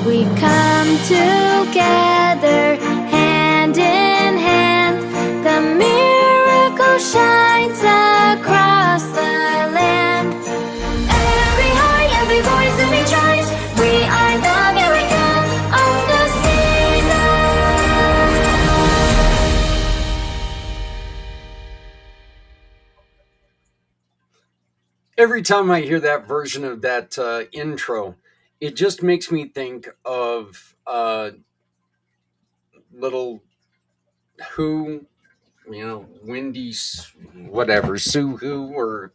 We come together, hand in hand. The miracle shines across the land. Every heart, every voice, every choice. We are the miracle of the season. Every time I hear that version of that intro, it just makes me think of little Who, Wendy's, whatever, Sue Who or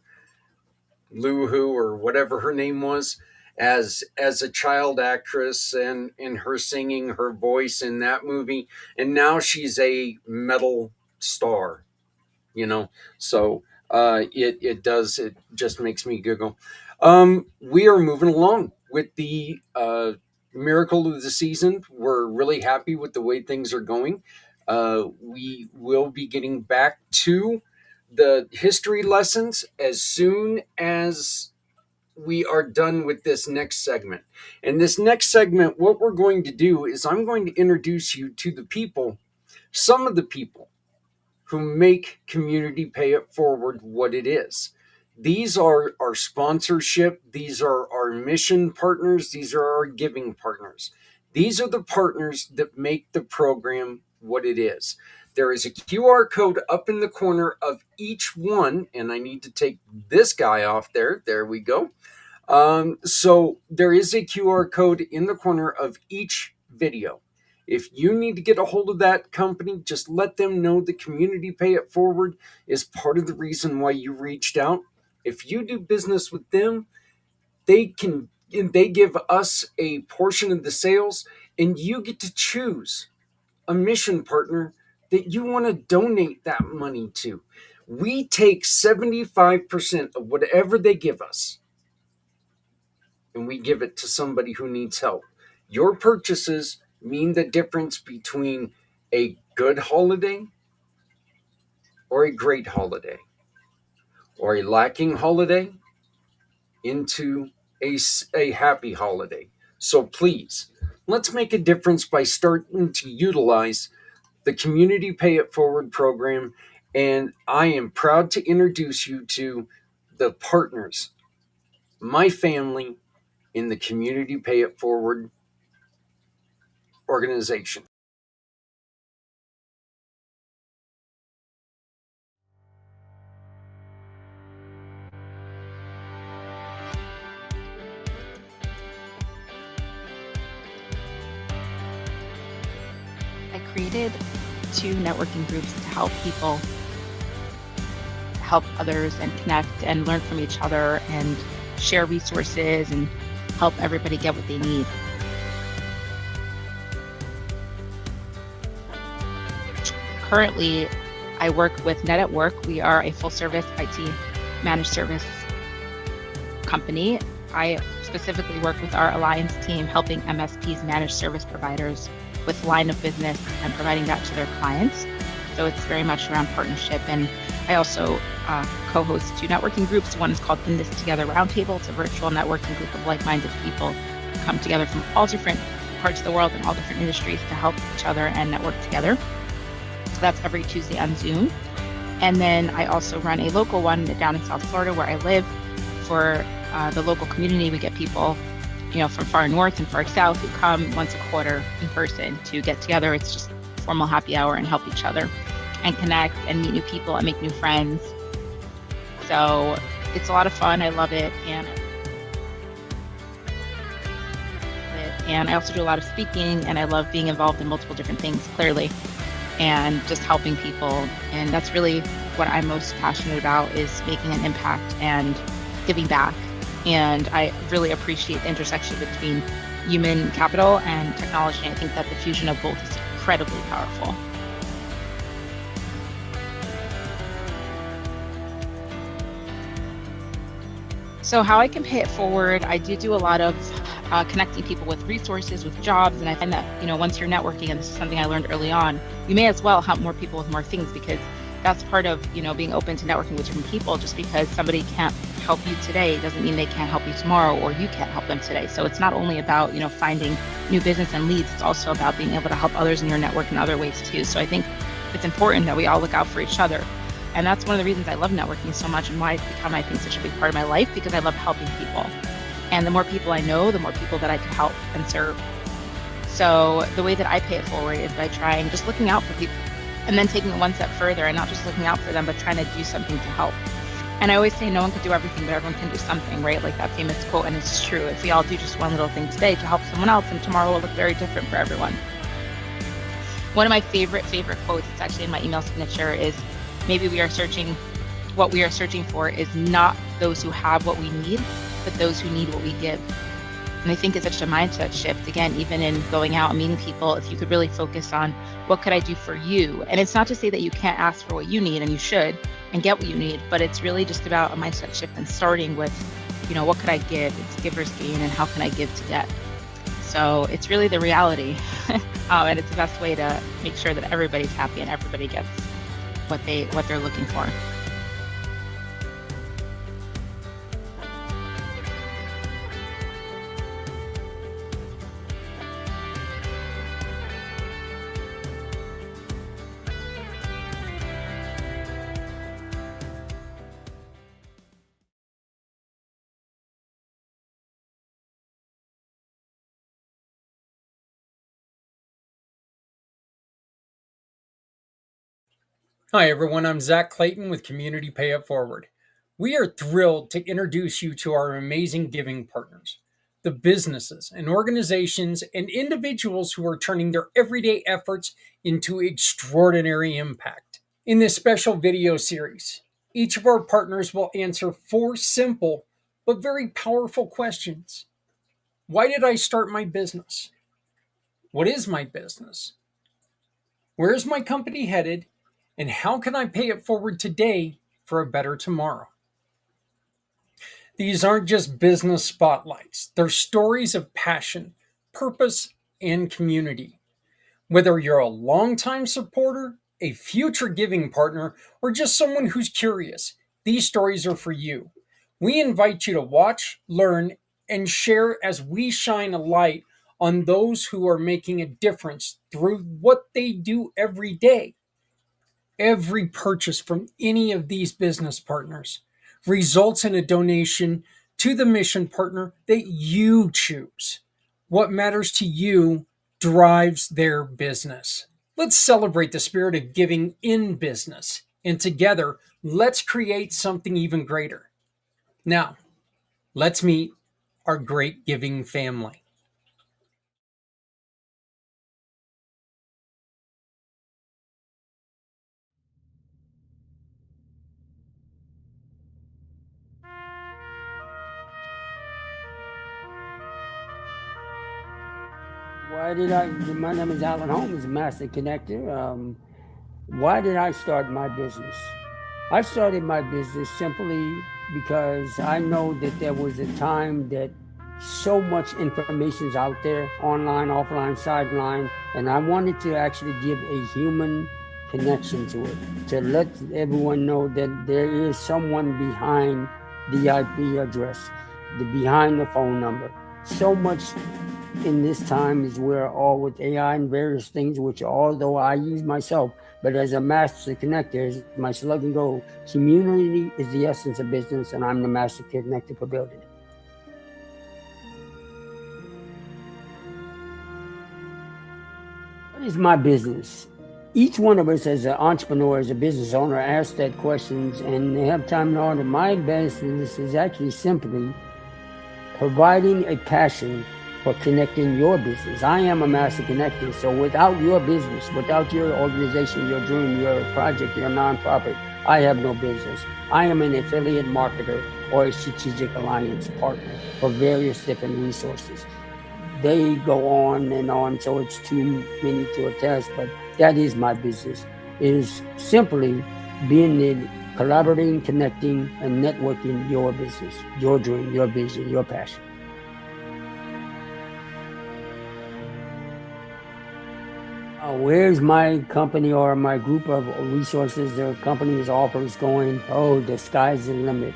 Lou Who or whatever her name was, as a child actress, and her singing, her voice in that movie, and now she's a metal star. So it just makes me giggle. We are moving along with the miracle of the season. We're really happy with the way things are going. We will be getting back to the history lessons as soon as we are done with this next segment. And this next segment, what we're going to do is I'm going to introduce you to the people, some of the people who make Community Pay It Forward what it is. These are our sponsorship. These are our mission partners. These are our giving partners. These are the partners that make the program what it is. There is a QR code up in the corner of each one, and I need to take this guy off there. There we go. So there is a QR code in the corner of each video. If you need to get a hold of that company, just let them know the Community Pay It Forward is part of the reason why you reached out. If you do business with them, they give us a portion of the sales, and you get to choose a mission partner that you want to donate that money to. We take 75% of whatever they give us, and we give it to somebody who needs help. Your purchases mean the difference between a good holiday or a great holiday, or a lacking holiday into a happy holiday. So please, let's make a difference by starting to utilize the Community Pay It Forward program. And I am proud to introduce you to the partners, my family, in the Community Pay It Forward organization. I created 2 networking groups to help people help others and connect and learn from each other and share resources and help everybody get what they need. Currently, I work with Net at Work. We are a full-service IT managed service company. I specifically work with our Alliance team, helping MSPs, managed service providers, with line of business and providing that to their clients. So it's very much around partnership. And I also co-host 2 networking groups. One is called In This Together Roundtable. It's a virtual networking group of like-minded people who come together from all different parts of the world and all different industries to help each other and network together. So that's every Tuesday on Zoom. And then I also run a local one down in South Florida where I live for the local community. We get people from far north and far south who come once a quarter in person to get together. It's just formal happy hour and help each other and connect and meet new people and make new friends. So it's a lot of fun. I love it. And I also do a lot of speaking, and I love being involved in multiple different things, clearly, and just helping people. And that's really what I'm most passionate about, is making an impact and giving back. And I really appreciate the intersection between human capital and technology. I think that the fusion of both is incredibly powerful. So how I can pay it forward, I do a lot of connecting people with resources, with jobs. And I find that, once you're networking, and this is something I learned early on, you may as well help more people with more things, because that's part of, being open to networking with different people. Just because somebody can't help you today doesn't mean they can't help you tomorrow, or you can't help them today. So it's not only about, finding new business and leads, it's also about being able to help others in your network in other ways too. So I think it's important that we all look out for each other. And that's one of the reasons I love networking so much, and why it's become, I think, such a big part of my life, because I love helping people. And the more people I know, the more people that I can help and serve. So the way that I pay it forward is by just looking out for people, and then taking it one step further, and not just looking out for them, but trying to do something to help. And I always say no one can do everything, but everyone can do something, right? Like that famous quote, and it's true. If we all do just one little thing today to help someone else, and tomorrow will look very different for everyone. One of my favorite quotes, it's actually in my email signature, is maybe what we are searching for is not those who have what we need, but those who need what we give. And I think it's such a mindset shift. Again, even in going out and meeting people, if you could really focus on what could I do for you? And it's not to say that you can't ask for what you need, and you should, and get what you need, but it's really just about a mindset shift and starting with, what could I give? It's giver's gain, and how can I give to get? So it's really the reality. And it's the best way to make sure that everybody's happy and everybody gets what they're looking for. Hi, everyone. I'm Zach Clayton with Community Pay It Forward. We are thrilled to introduce you to our amazing giving partners, the businesses and organizations and individuals who are turning their everyday efforts into extraordinary impact. In this special video series, each of our partners will answer 4 simple but very powerful questions. Why did I start my business? What is my business? Where is my company headed? And how can I pay it forward today for a better tomorrow? These aren't just business spotlights. They're stories of passion, purpose, and community. Whether you're a longtime supporter, a future giving partner, or just someone who's curious, these stories are for you. We invite you to watch, learn, and share as we shine a light on those who are making a difference through what they do every day. Every purchase from any of these business partners results in a donation to the mission partner that you choose. What matters to you drives their business. Let's celebrate the spirit of giving in business, and together, let's create something even greater. Now, let's meet our great giving family. My name is Alan Holmes, Master Connector. Why did I start my business? I started my business simply because I know that there was a time that so much information is out there, online, offline, sideline, and I wanted to actually give a human connection to it, to let everyone know that there is someone behind the IP address, behind the phone number. So much in this time is where all with AI and various things, which although I use myself, but as a master connector, as my slogan goes, community is the essence of business, and I'm the master connector for building it. What is my business? Each one of us as an entrepreneur, as a business owner, asks that questions and they have time and order. My business is actually simply providing a passion for connecting your business. I am a master connector, so without your business, without your organization, your dream, your project, your nonprofit, I have no business. I am an affiliate marketer or a strategic alliance partner for various different resources. They go on and on, so it's too many to attest, but that is my business. It is simply being in collaborating, connecting, and networking your business, your dream, your vision, your passion. Where's my company or my group of resources or companies offers going? Oh, the sky's the limit.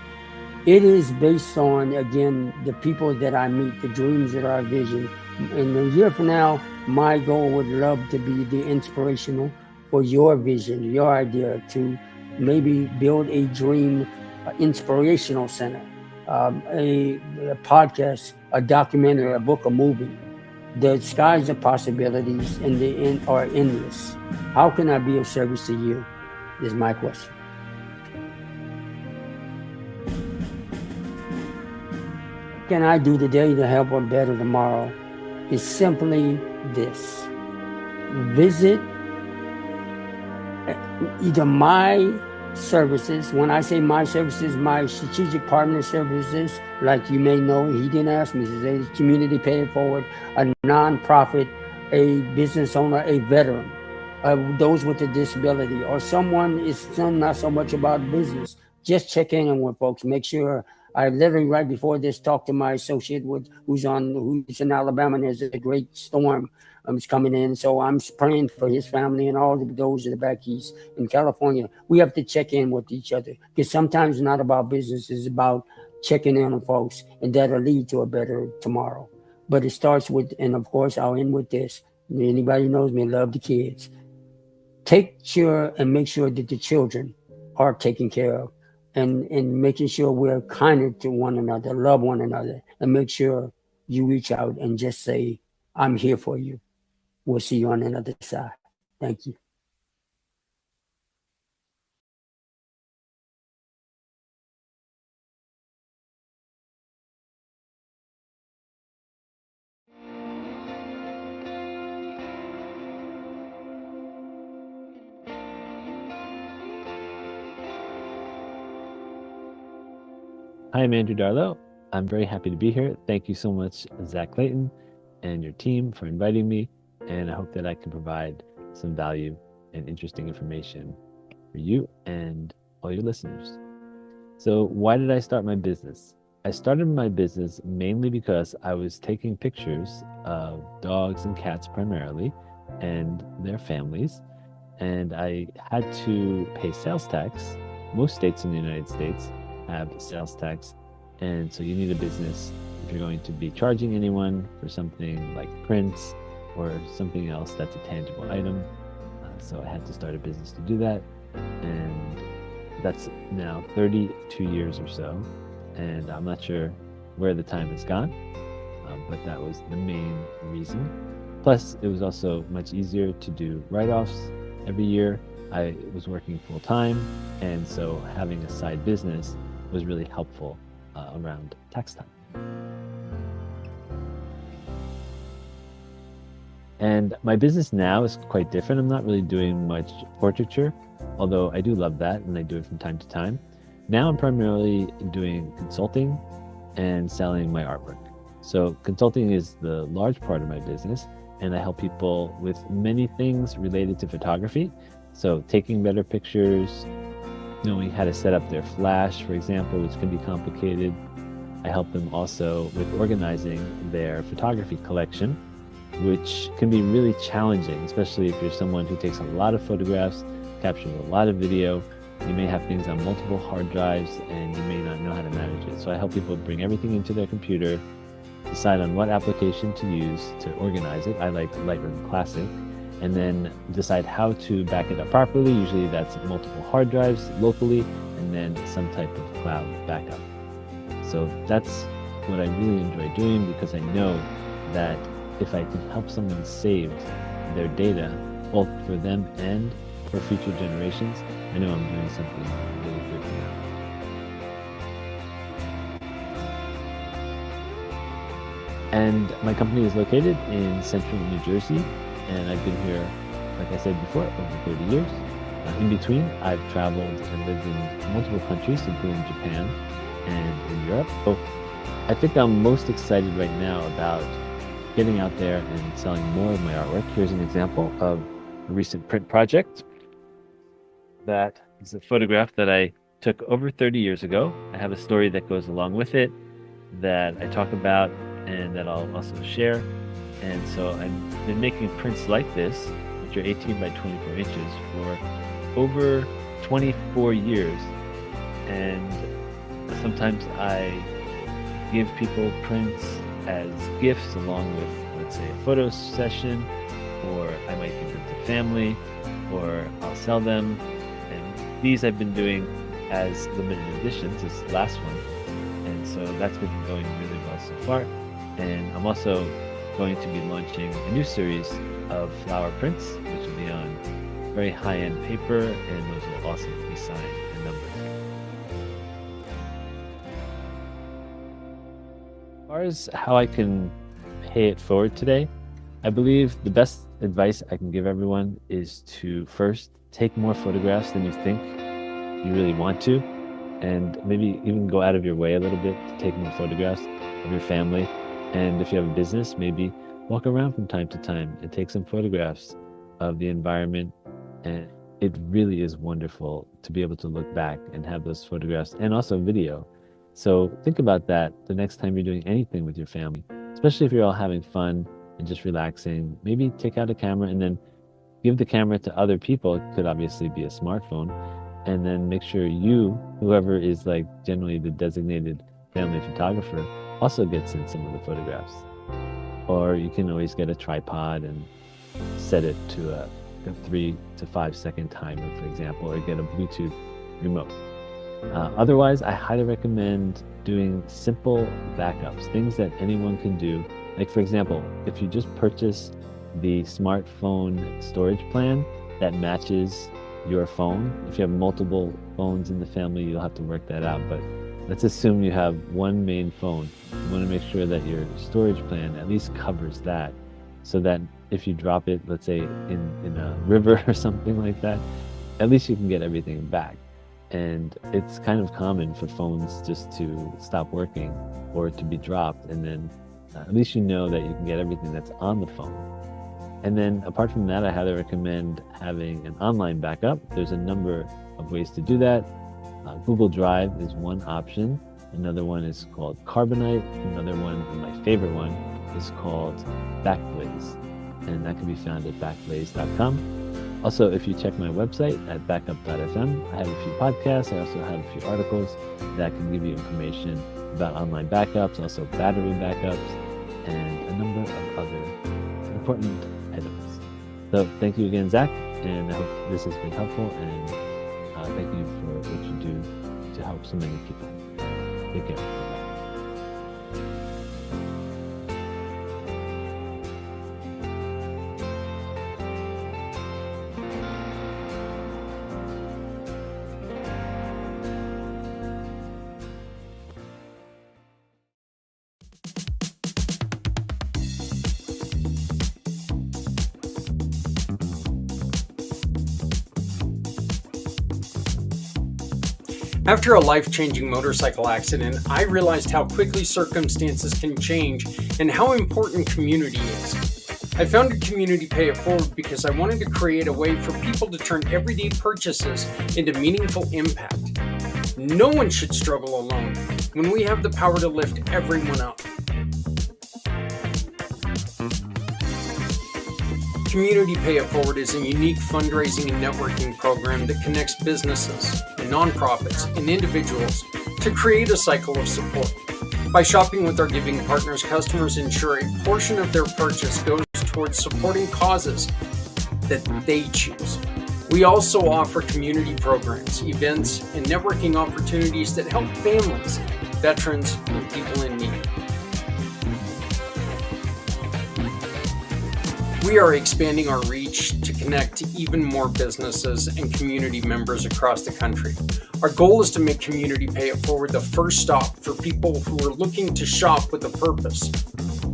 It is based on, again, the people that I meet, the dreams that are vision. And a year from now, my goal would love to be the inspirational for your vision, your idea to maybe build a dream inspirational center, a podcast, a documentary, a book, a movie. The skies of possibilities and the end are endless. How can I be of service to you? Is my question. What can I do today to help a better tomorrow? Is simply this. Visit either my services. When I say my services, my strategic partner services, like you may know, he didn't ask me, it's a community pay it forward, a nonprofit, a business owner, a veteran, those with a disability, or someone is not so much about business. Just check in with folks, make sure. I literally right before this talked to my associate who's in Alabama, and there's a great storm is coming in. So I'm praying for his family and all of those in the back east in California. We have to check in with each other because sometimes it's not about business, it's about checking in on folks, and that'll lead to a better tomorrow. But it starts with, and of course I'll end with this. Anybody knows me, love the kids. Take sure and make sure that the children are taken care of. And making sure we're kinder to one another, love one another, and make sure you reach out and just say, I'm here for you. We'll see you on the other side. Thank you. Hi, I'm Andrew Darlow. I'm very happy to be here. Thank you so much, Zach Clayton and your team, for inviting me. And I hope that I can provide some value and interesting information for you and all your listeners. So why did I start my business? I started my business mainly because I was taking pictures of dogs and cats primarily and their families. And I had to pay sales tax. Most states in the United States have sales tax, and so you need a business if you're going to be charging anyone for something like prints or something else that's a tangible item. So I had to start a business to do that, and that's now 32 years or so, and I'm not sure where the time has gone, but that was the main reason. Plus, it was also much easier to do write-offs every year. I was working full-time, and so having a side business was really helpful around tax time. And my business now is quite different. I'm not really doing much portraiture, although I do love that and I do it from time to time. Now I'm primarily doing consulting and selling my artwork. So consulting is the large part of my business, and I help people with many things related to photography. So taking better pictures, knowing how to set up their flash, for example, which can be complicated. I help them also with organizing their photography collection, which can be really challenging, especially if you're someone who takes a lot of photographs, captures a lot of video. You may have things on multiple hard drives and you may not know how to manage it. So I help people bring everything into their computer, decide on what application to use to organize it. I like Lightroom Classic. And then decide how to back it up properly. Usually that's multiple hard drives locally, and then some type of cloud backup. So that's what I really enjoy doing, because I know that if I can help someone save their data, both for them and for future generations, I know I'm doing something really good for them. And my company is located in central New Jersey. And I've been here, like I said before, over 30 years. In between, I've traveled and lived in multiple countries, including Japan and in Europe. So I think I'm most excited right now about getting out there and selling more of my artwork. Here's an example of a recent print project. That is a photograph that I took over 30 years ago. I have a story that goes along with it that I talk about and that I'll also share. And so I've been making prints like this, which picture 18 by 24 inches for over 24 years. And sometimes I give people prints as gifts along with, let's say, a photo session, or I might give them to family, or I'll sell them. And these I've been doing as limited editions, this last one. And so that's been going really well so far. And I'm also going to be launching a new series of flower prints, which will be on very high-end paper, and those will also be signed and numbered. As far as how I can pay it forward today, I believe the best advice I can give everyone is to first take more photographs than you think you really want to, and maybe even go out of your way a little bit to take more photographs of your family. And if you have a business, maybe walk around from time to time and take some photographs of the environment. And it really is wonderful to be able to look back and have those photographs and also video. So think about that the next time you're doing anything with your family, especially if you're all having fun and just relaxing. Maybe take out a camera and then give the camera to other people. It could obviously be a smartphone. And then make sure you, whoever is like generally the designated family photographer, also gets in some of the photographs. Or you can always get a tripod and set it to a 3 to 5 second timer, for example, or get a Bluetooth remote. Otherwise, I highly recommend doing simple backups, things that anyone can do. Like, for example, if you just purchase the smartphone storage plan that matches your phone. If you have multiple phones in the family, you'll have to work that out. But let's assume you have one main phone. You want to make sure that your storage plan at least covers that, so that if you drop it, let's say in a river or something like that, at least you can get everything back. And it's kind of common for phones just to stop working or to be dropped, and then at least you know that you can get everything that's on the phone. And then apart from that, I highly recommend having an online backup. There's a number of ways to do that. Google Drive is one option. Another one is called Carbonite. Another one, and my favorite one, is called Backblaze. And that can be found at backblaze.com. Also, if you check my website at backup.fm, I have a few podcasts. I also have a few articles that can give you information about online backups, also battery backups, and a number of other important items. So thank you again, Zach, and I hope this has been helpful, and thank you for what you do to help so many people. Take care. Bye-bye. After a life-changing motorcycle accident, I realized how quickly circumstances can change and how important community is. I founded Community Pay It Forward because I wanted to create a way for people to turn everyday purchases into meaningful impact. No one should struggle alone when we have the power to lift everyone up. Community Pay It Forward is a unique fundraising and networking program that connects businesses and nonprofits and individuals to create a cycle of support. By shopping with our giving partners, customers ensure a portion of their purchase goes towards supporting causes that they choose. We also offer community programs, events, and networking opportunities that help families, veterans, and people in need. We are expanding our reach to connect even more businesses and community members across the country. Our goal is to make Community Pay It Forward the first stop for people who are looking to shop with a purpose.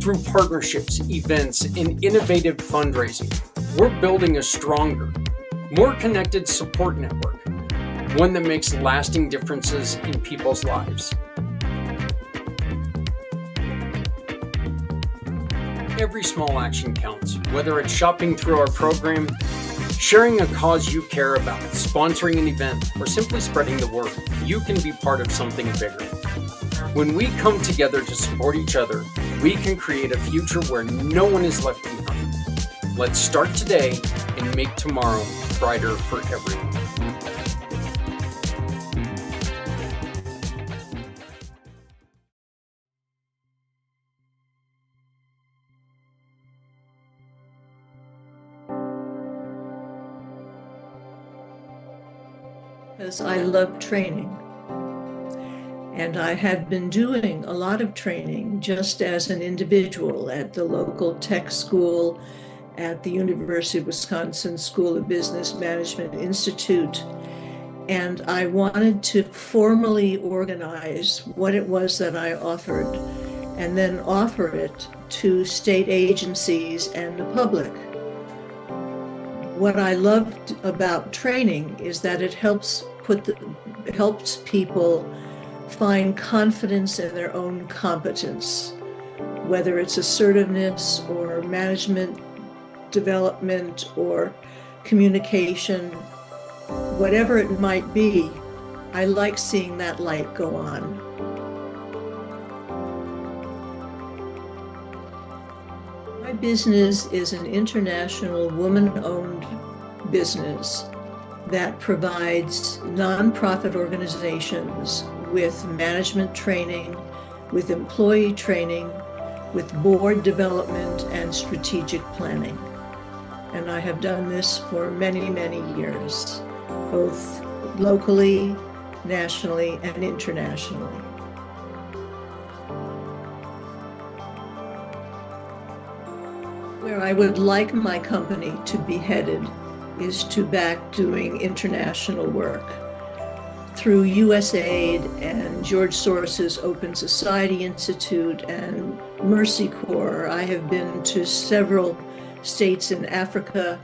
Through partnerships, events, and innovative fundraising, we're building a stronger, more connected support network, one that makes lasting differences in people's lives. Every small action counts, whether it's shopping through our program, sharing a cause you care about, sponsoring an event, or simply spreading the word. You can be part of something bigger. When we come together to support each other, we can create a future where no one is left behind. Let's start today and make tomorrow brighter for everyone. Because I love training. And I had been doing a lot of training just as an individual at the local tech school, at the University of Wisconsin School of Business Management Institute. And I wanted to formally organize what it was that I offered and then offer it to state agencies and the public. What I loved about training is that it helps people find confidence in their own competence, whether it's assertiveness or management development or communication, whatever it might be. I like seeing that light go on. My business is an international woman-owned business that provides nonprofit organizations with management training, with employee training, with board development and strategic planning. And I have done this for many, many years, both locally, nationally, and internationally. Where I would like my company to be headed is to back doing international work. Through USAID and George Soros's Open Society Institute and Mercy Corps, I have been to several states in Africa,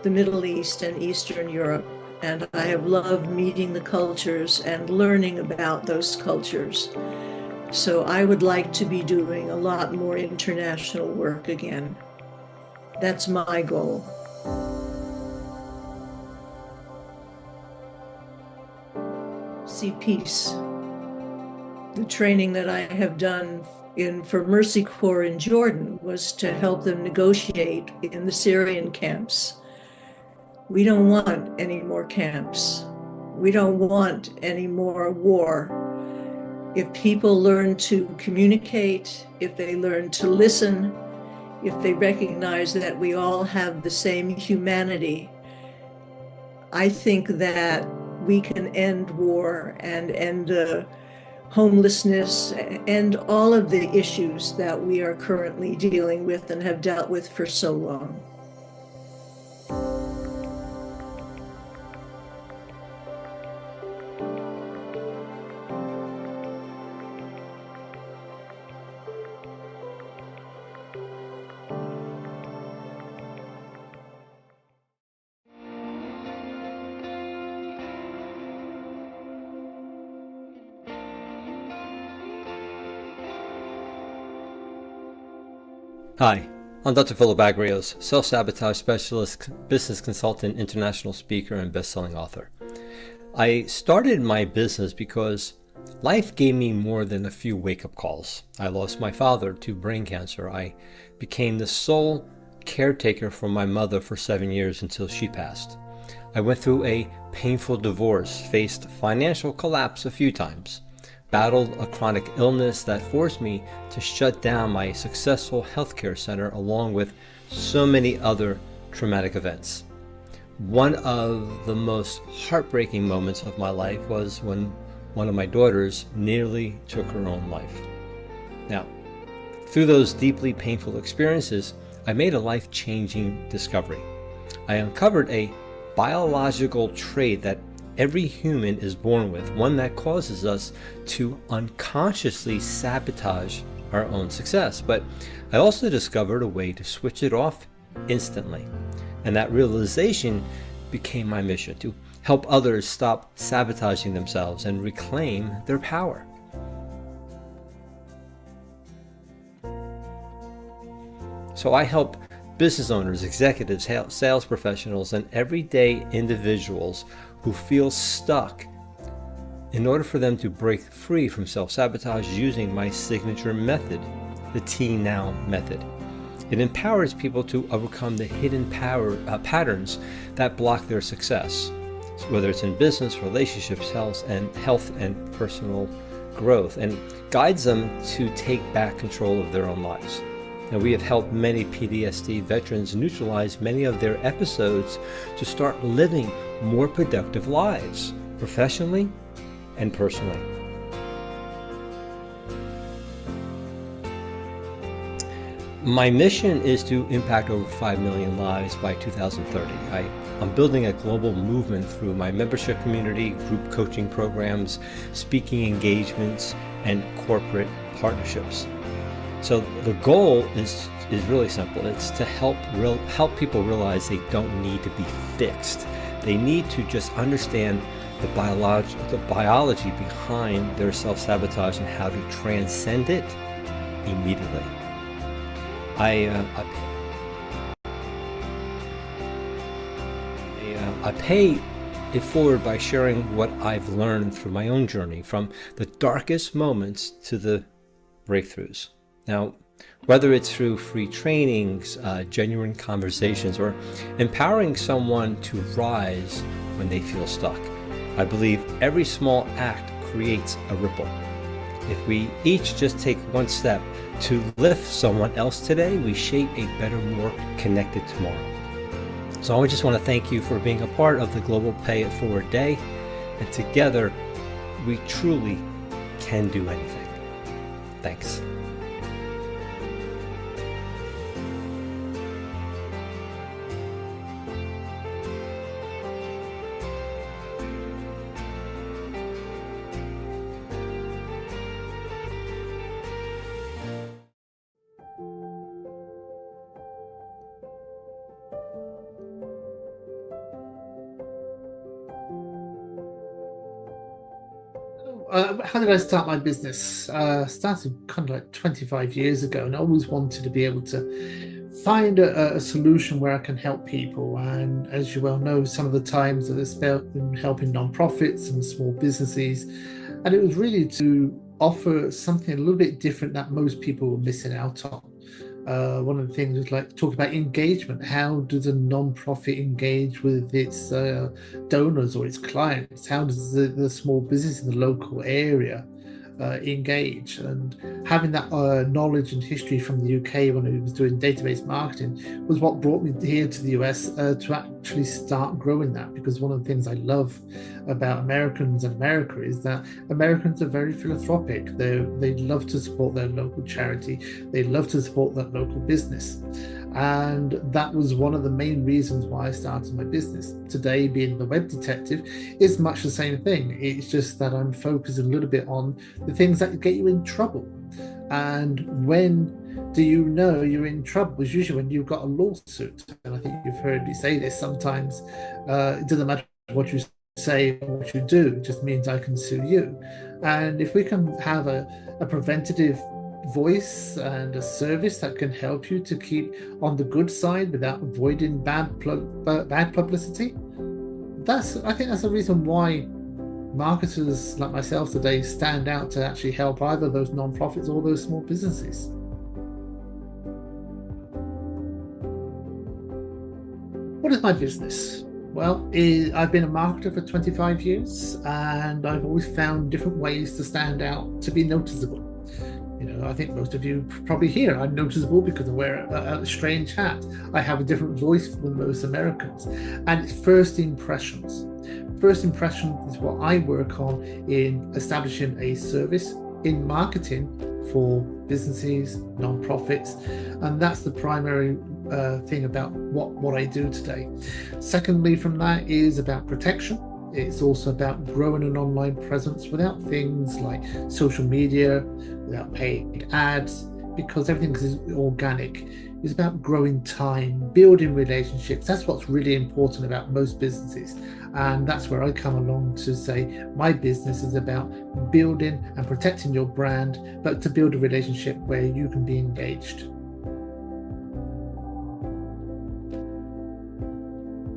the Middle East, and Eastern Europe, and I have loved meeting the cultures and learning about those cultures. So I would like to be doing a lot more international work again. That's my goal. See peace. The training that I have done for Mercy Corps in Jordan was to help them negotiate in the Syrian camps. We don't want any more camps. We don't want any more war. If people learn to communicate, if they learn to listen, if they recognize that we all have the same humanity, I think that we can end war and end homelessness and all of the issues that we are currently dealing with and have dealt with for so long. Hi, I'm Dr. Philip Agrios, self-sabotage specialist, business consultant, international speaker, and best-selling author. I started my business because life gave me more than a few wake-up calls. I lost my father to brain cancer. I became the sole caretaker for my mother for 7 years until she passed. I went through a painful divorce, faced financial collapse a few times, battled a chronic illness that forced me to shut down my successful healthcare center, along with so many other traumatic events. One of the most heartbreaking moments of my life was when one of my daughters nearly took her own life. Now, through those deeply painful experiences, I made a life-changing discovery. I uncovered a biological trait that every human is born with, one that causes us to unconsciously sabotage our own success. But I also discovered a way to switch it off instantly. And that realization became my mission, to help others stop sabotaging themselves and reclaim their power. So I help business owners, executives, sales professionals, and everyday individuals who feel stuck in order for them to break free from self-sabotage using my signature method, the T-Now method. It empowers people to overcome the hidden patterns that block their success, whether it's in business, relationships, health, and personal growth, and guides them to take back control of their own lives. Now, we have helped many PTSD veterans neutralize many of their episodes to start living more productive lives, professionally and personally. My mission is to impact over 5 million lives by 2030. I'm building a global movement through my membership community, group coaching programs, speaking engagements, and corporate partnerships. So the goal is really simple. It's to help people realize they don't need to be fixed. They need to just understand the biology behind their self-sabotage and how to transcend it immediately. I pay it forward by sharing what I've learned through my own journey, from the darkest moments to the breakthroughs. Now, whether it's through free trainings, genuine conversations, or empowering someone to rise when they feel stuck, I believe every small act creates a ripple. If we each just take one step to lift someone else today, we shape a better, more connected tomorrow. So I just want to thank you for being a part of the Global Pay It Forward Day, and together we truly can do anything. Thanks. How did I start my business? Started kind of like 25 years ago, and I always wanted to be able to find a solution where I can help people. And as you well know, some of the times that it's been helping non-profits and small businesses, and it was really to offer something a little bit different that most people were missing out on. One of the things was like talk about engagement. How does a non-profit engage with its donors or its clients? How does the small business in the local area engage? And having that knowledge and history from the UK when I was doing database marketing was what brought me here to the US to actually start growing that. Because one of the things I love about Americans and America is that Americans are very philanthropic. They love to support their local charity. They love to support that local business. And that was one of the main reasons why I started my business. Today, being the web detective is much the same thing. It's just that I'm focused a little bit on the things that get you in trouble. And when do you know you're in trouble? It's usually when you've got a lawsuit. And I think you've heard me say this sometimes. It doesn't matter what you say or what you do, it just means I can sue you. And if we can have a preventative voice and a service that can help you to keep on the good side without avoiding bad publicity, I think that's the reason why marketers like myself today stand out to actually help either those non-profits or those small businesses. What is my business? Well, I've been a marketer for 25 years, and I've always found different ways to stand out, to be noticeable. You know, I think most of you probably hear I'm noticeable because I wear a strange hat. I have a different voice than most Americans. And it's first impressions. First impressions is what I work on in establishing a service in marketing for businesses, non-profits, and that's the primary thing about what I do today. Secondly, from that is about protection. It's also about growing an online presence without things like social media, without paid ads, because everything is organic. It's about growing time, building relationships. That's what's really important about most businesses. And that's where I come along to say my business is about building and protecting your brand, but to build a relationship where you can be engaged.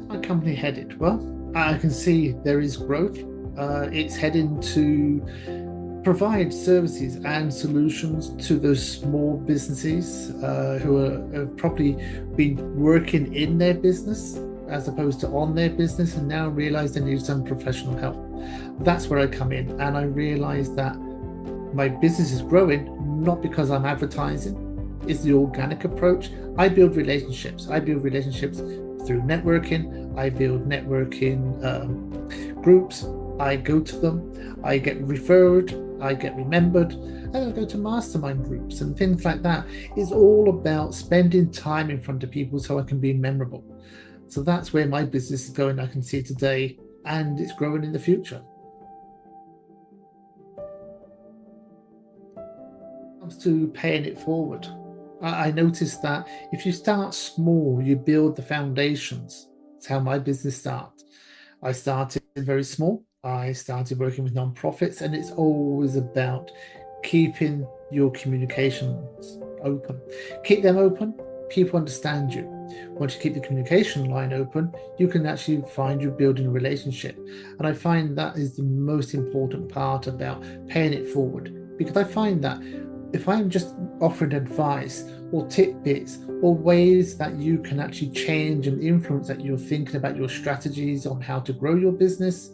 My company headed? Well, I can see there is growth. It's heading to provide services and solutions to those small businesses who have probably been working in their business as opposed to on their business and now realize they need some professional help. That's where I come in, and I realize that my business is growing not because I'm advertising. It's the organic approach. I build relationships. I build relationships through networking. I build networking groups. I go to them. I get referred. I get remembered. And I go to mastermind groups and things like that. It's all about spending time in front of people so I can be memorable. So that's where my business is going. I can see today, and it's growing in the future. When it comes to paying it forward, I noticed that if you start small, you build the foundations. That's how my business started. I started very small. I started working with nonprofits, and it's always about keeping your communications open. Keep them open, people understand you. Once you keep the communication line open, you can actually find you're building a relationship. And I find that is the most important part about paying it forward, because I find that if I'm just offering advice or tidbits or ways that you can actually change and influence that you're thinking about your strategies on how to grow your business,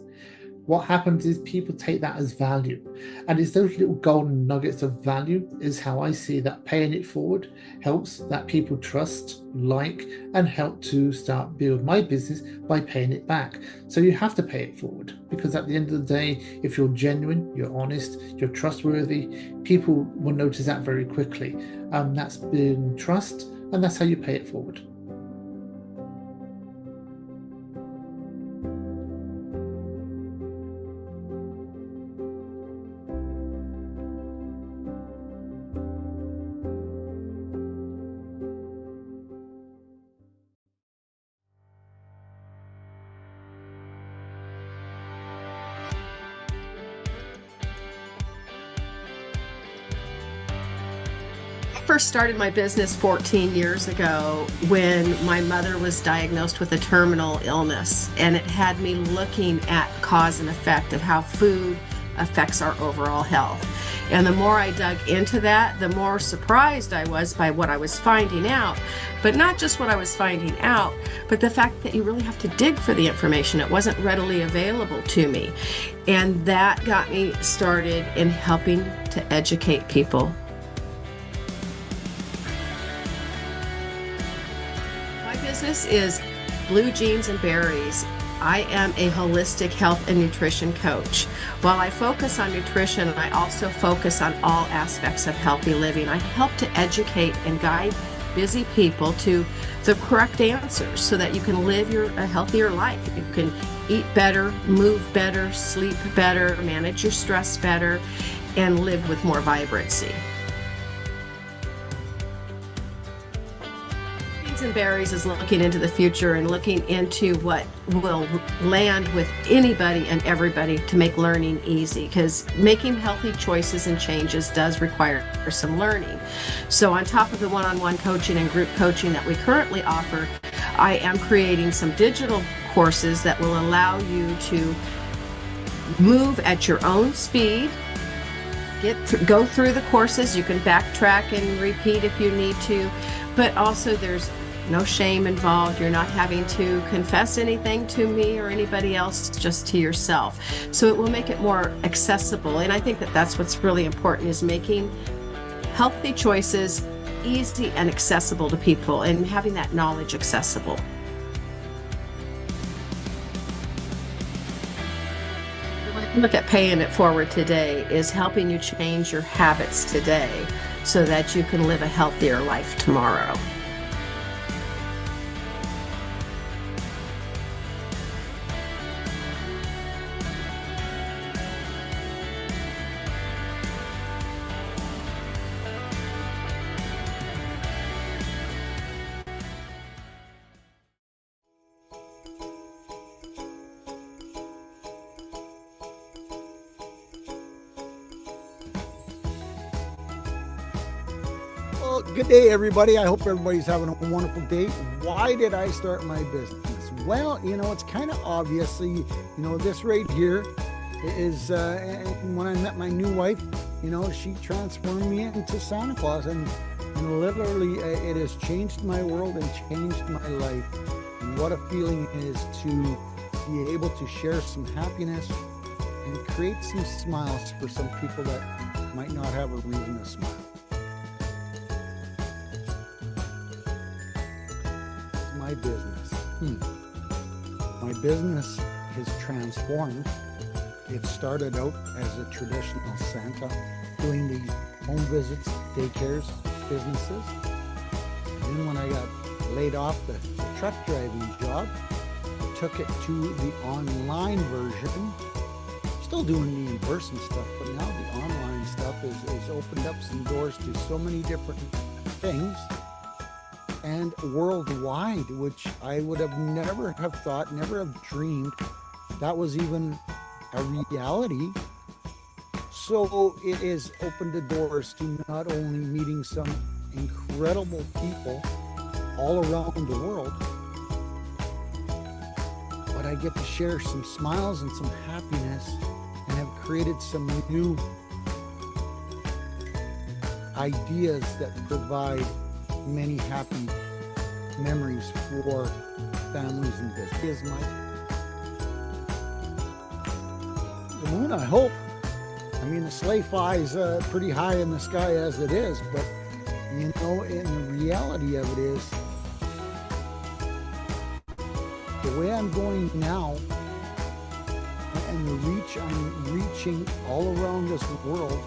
what happens is people take that as value. And it's those little golden nuggets of value is how I see that paying it forward helps that people trust, like, and help to start build my business by paying it back. So you have to pay it forward, because at the end of the day, if you're genuine, you're honest, you're trustworthy, people will notice that very quickly. That's been trust, and that's how you pay it forward. First started my business 14 years ago when my mother was diagnosed with a terminal illness, and it had me looking at cause and effect of how food affects our overall health. And the more I dug into that, the more surprised I was by what I was finding out. But not just what I was finding out, but the fact that you really have to dig for the information. It wasn't readily available to me. And that got me started in helping to educate people. Business is Blue Jeans and Berries. I am a holistic health and nutrition coach. While I focus on nutrition, I also focus on all aspects of healthy living. I help to educate and guide busy people to the correct answers so that you can live a healthier life. You can eat better, move better, sleep better, manage your stress better, and live with more vibrancy. And Berries is looking into the future and looking into what will land with anybody and everybody to make learning easy, because making healthy choices and changes does require some learning. So on top of the one-on-one coaching and group coaching that we currently offer, I am creating some digital courses that will allow you to move at your own speed, go through the courses. You can backtrack and repeat if you need to, but also there's no shame involved. You're not having to confess anything to me or anybody else, just to yourself. So it will make it more accessible. And I think that that's what's really important, is making healthy choices easy and accessible to people, and having that knowledge accessible. Look at paying it forward today is helping you change your habits today so that you can live a healthier life tomorrow. Well, good day, everybody. I hope everybody's having a wonderful day. Why did I start my business? Well, it's kind of obviously, this right here is and when I met my new wife, she transformed me into Santa Claus, and literally it has changed my world and changed my life. And what a feeling it is to be able to share some happiness and create some smiles for some people that might not have a reason to smile. My business. My business has transformed. It started out as a traditional Santa, doing the home visits, daycares, businesses. And then when I got laid off the truck driving job, I took it to the online version. Still doing the in-person stuff, but now the online stuff has opened up some doors to so many different things, and worldwide, which I would have never have thought, never have dreamed that was even a reality. So it has opened the doors to not only meeting some incredible people all around the world, but I get to share some smiles and some happiness, and have created some new ideas that provide many happy memories for families and business. Here's the moon, I hope. I mean, the sleigh flies pretty high in the sky as it is, but and the reality of it is, the way I'm going now and the reach I'm reaching all around this world,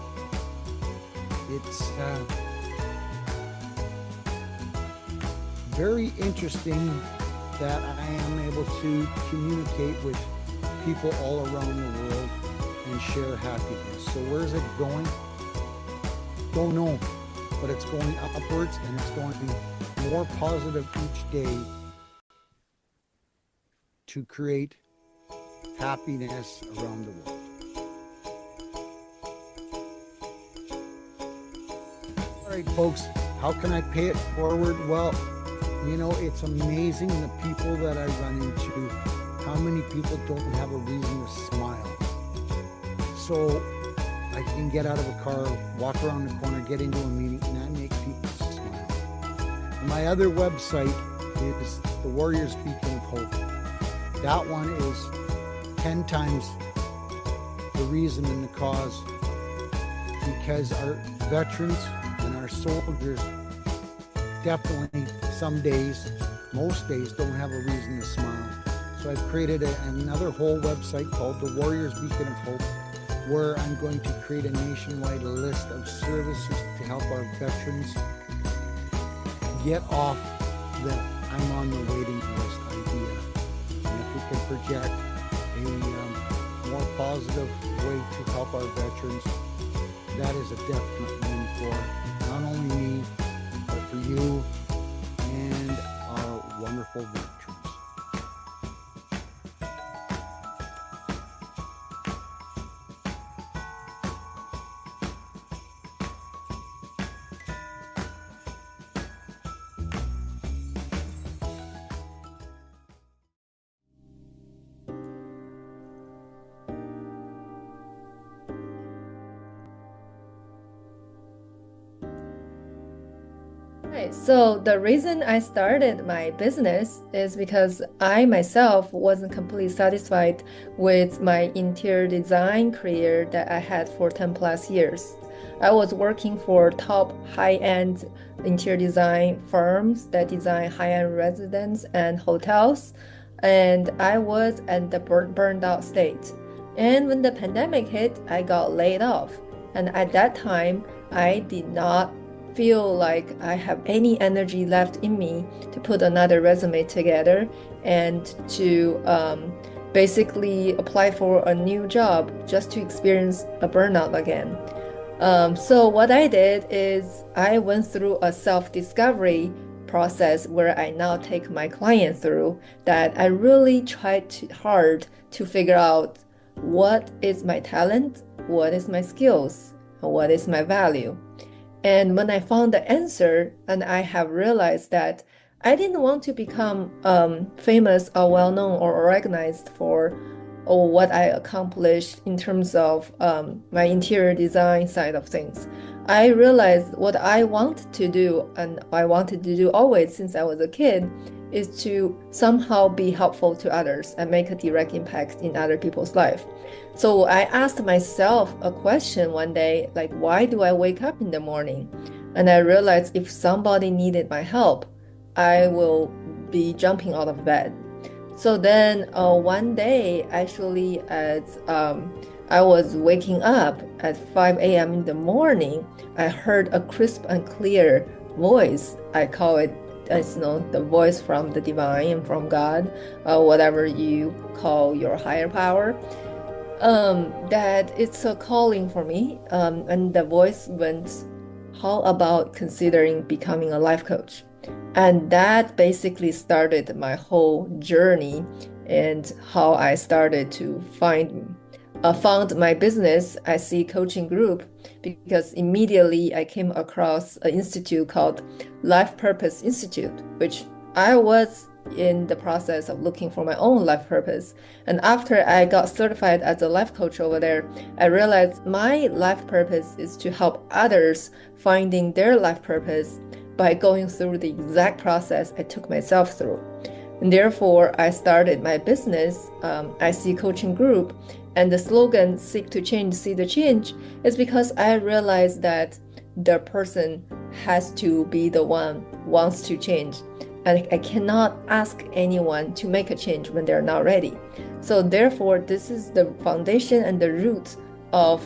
it's very interesting that I am able to communicate with people all around the world and share happiness. So where's it going? Don't know, but it's going upwards, and it's going to be more positive each day to create happiness around the world. All right, folks, how can I pay it forward? Well, it's amazing the people that I run into, how many people don't have a reason to smile. So I can get out of a car, walk around the corner, get into a meeting, and I make people smile. And my other website is the Warriors Beacon of Hope. That one is 10 times the reason and the cause, because our veterans and our soldiers definitely some days, most days, don't have a reason to smile. So I've created another whole website called the Warriors Beacon of Hope, where I'm going to create a nationwide list of services to help our veterans get off the I'm on the waiting list idea. And if we can project a more positive way to help our veterans, that is a definite win for not only me, but for you and our wonderful veterans. Right. So the reason I started my business is because I myself wasn't completely satisfied with my interior design career that I had for 10 plus years. I was working for top high-end interior design firms that design high-end residences and hotels, and I was at the burned out state. And when the pandemic hit, I got laid off. And at that time, I did not feel like I have any energy left in me to put another resume together and to basically apply for a new job just to experience a burnout again. So what I did is I went through a self-discovery process where I now take my clients through, that I really tried hard to figure out what is my talent, what is my skills, and what is my value. And when I found the answer, and I have realized that I didn't want to become famous or well-known or recognized for or what I accomplished in terms of my interior design side of things. I realized what I want to do, and I wanted to do always since I was a kid, is to somehow be helpful to others and make a direct impact in other people's life. So I asked myself a question one day, like, why do I wake up in the morning? And I realized if somebody needed my help, I will be jumping out of bed. So then one day, actually, as I was waking up at 5 a.m. in the morning, I heard a crisp and clear voice. I call it, as the voice from the divine and from God, whatever you call your higher power. That it's a calling for me. And the voice went, how about considering becoming a life coach? And that basically started my whole journey and how I started to found my business SC Coaching Group, because immediately I came across an institute called Life Purpose Institute, which I was in the process of looking for my own life purpose. And after I got certified as a life coach over there, I realized my life purpose is to help others finding their life purpose by going through the exact process I took myself through. And therefore, I started my business, SC Coaching Group, and the slogan, Seek to Change, See the Change, is because I realized that the person has to be the one who wants to change. And I cannot ask anyone to make a change when they're not ready. So therefore, this is the foundation and the root of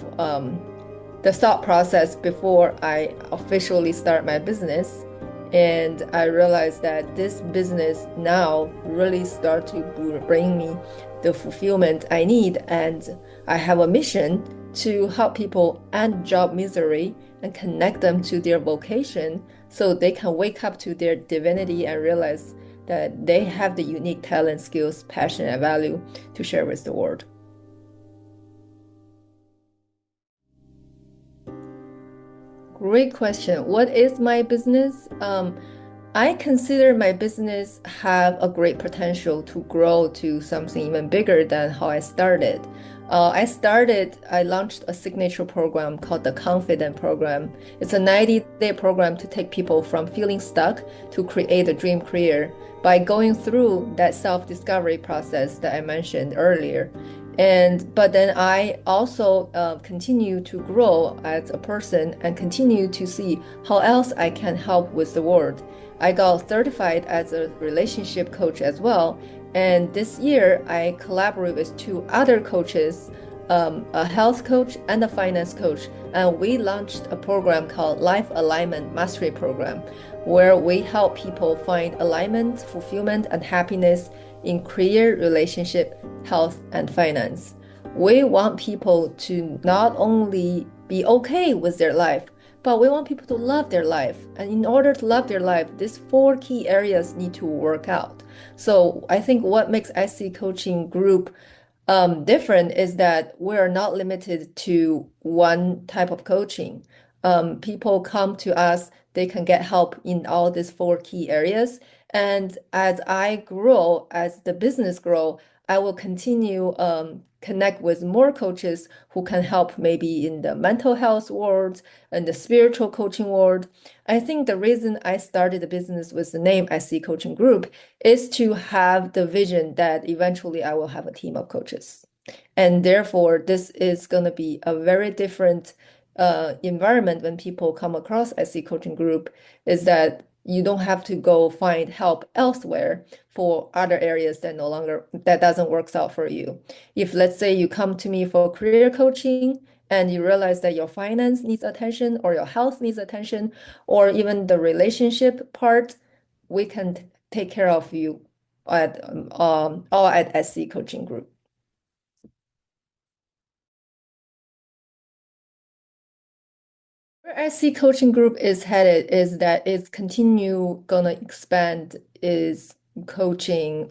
the thought process before I officially start my business. And I realized that this business now really start to bring me the fulfillment I need. And I have a mission to help people end job misery and connect them to their vocation so they can wake up to their divinity and realize that they have the unique talent, skills, passion, and value to share with the world. Great question. What is my business? I consider my business have a great potential to grow to something even bigger than how I started. I launched a signature program called the Confident Program. It's a 90-day program to take people from feeling stuck to create a dream career by going through that self-discovery process that I mentioned earlier. But then I also continue to grow as a person and continue to see how else I can help with the world. I got certified as a relationship coach as well. And this year, I collaborate with 2 other coaches, a health coach and a finance coach. And we launched a program called Life Alignment Mastery Program, where we help people find alignment, fulfillment, and happiness in career, relationship, health, and finance. We want people to not only be okay with their life, but we want people to love their life. And in order to love their life, these 4 key areas need to work out. So I think what makes SC Coaching Group different is that we're not limited to one type of coaching. People come to us, they can get help in all these 4 key areas. And as I grow, as the business grow, I will continue connect with more coaches who can help maybe in the mental health world and the spiritual coaching world. I think the reason I started the business with the name SC Coaching Group is to have the vision that eventually I will have a team of coaches. And therefore, this is going to be a very different environment when people come across SC Coaching Group, is that you don't have to go find help elsewhere for other areas that doesn't work out for you. If let's say you come to me for career coaching and you realize that your finance needs attention or your health needs attention or even the relationship part, we can take care of you all at SC Coaching Group. Where SC Coaching Group is headed is that it's gonna expand its coaching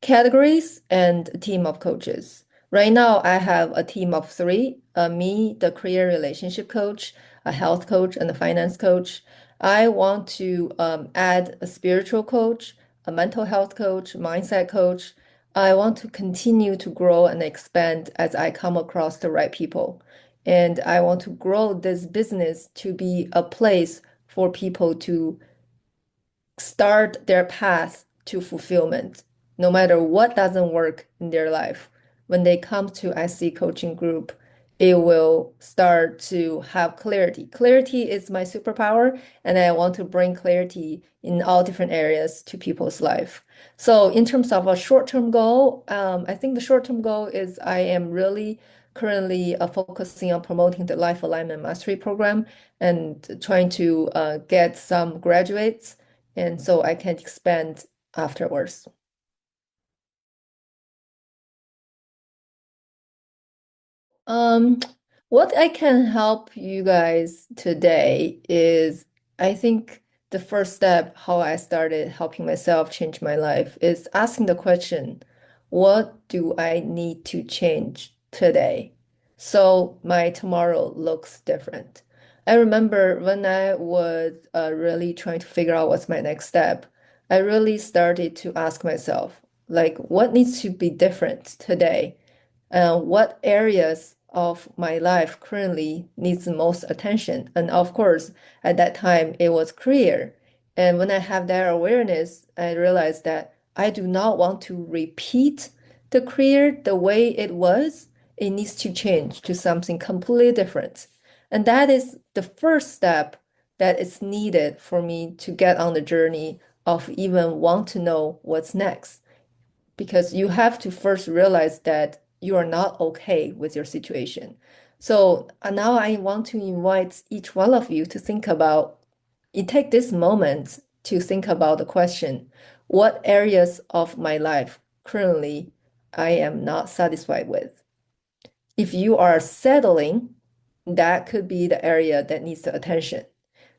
categories and a team of coaches. Right now, I have a team of 3, me, the career relationship coach, a health coach, and a finance coach. I want to add a spiritual coach, a mental health coach, mindset coach, I want to continue to grow and expand as I come across the right people. And I want to grow this business to be a place for people to start their path to fulfillment, no matter what doesn't work in their life. When they come to IC Coaching Group, it will start to have clarity. Clarity is my superpower, and I want to bring clarity in all different areas to people's life. So in terms of a short-term goal, I think the short-term goal is I am really currently focusing on promoting the Life Alignment Mastery Program and trying to get some graduates, and so I can expand afterwards. What I can help you guys today is, I think the first step, how I started helping myself change my life, is asking the question, what do I need to change today so my tomorrow looks different? I remember when I was really trying to figure out what's my next step, I really started to ask myself, like, what needs to be different today? What areas of my life currently needs the most attention? And of course, at that time, it was career. And when I have that awareness, I realized that I do not want to repeat the career the way it was. It needs to change to something completely different. And that is the first step that is needed for me to get on the journey of even want to know what's next. Because you have to first realize that you are not okay with your situation. So now I want to invite each one of you to think about, you take this moment to think about the question, what areas of my life currently I am not satisfied with? If you are settling, that could be the area that needs the attention.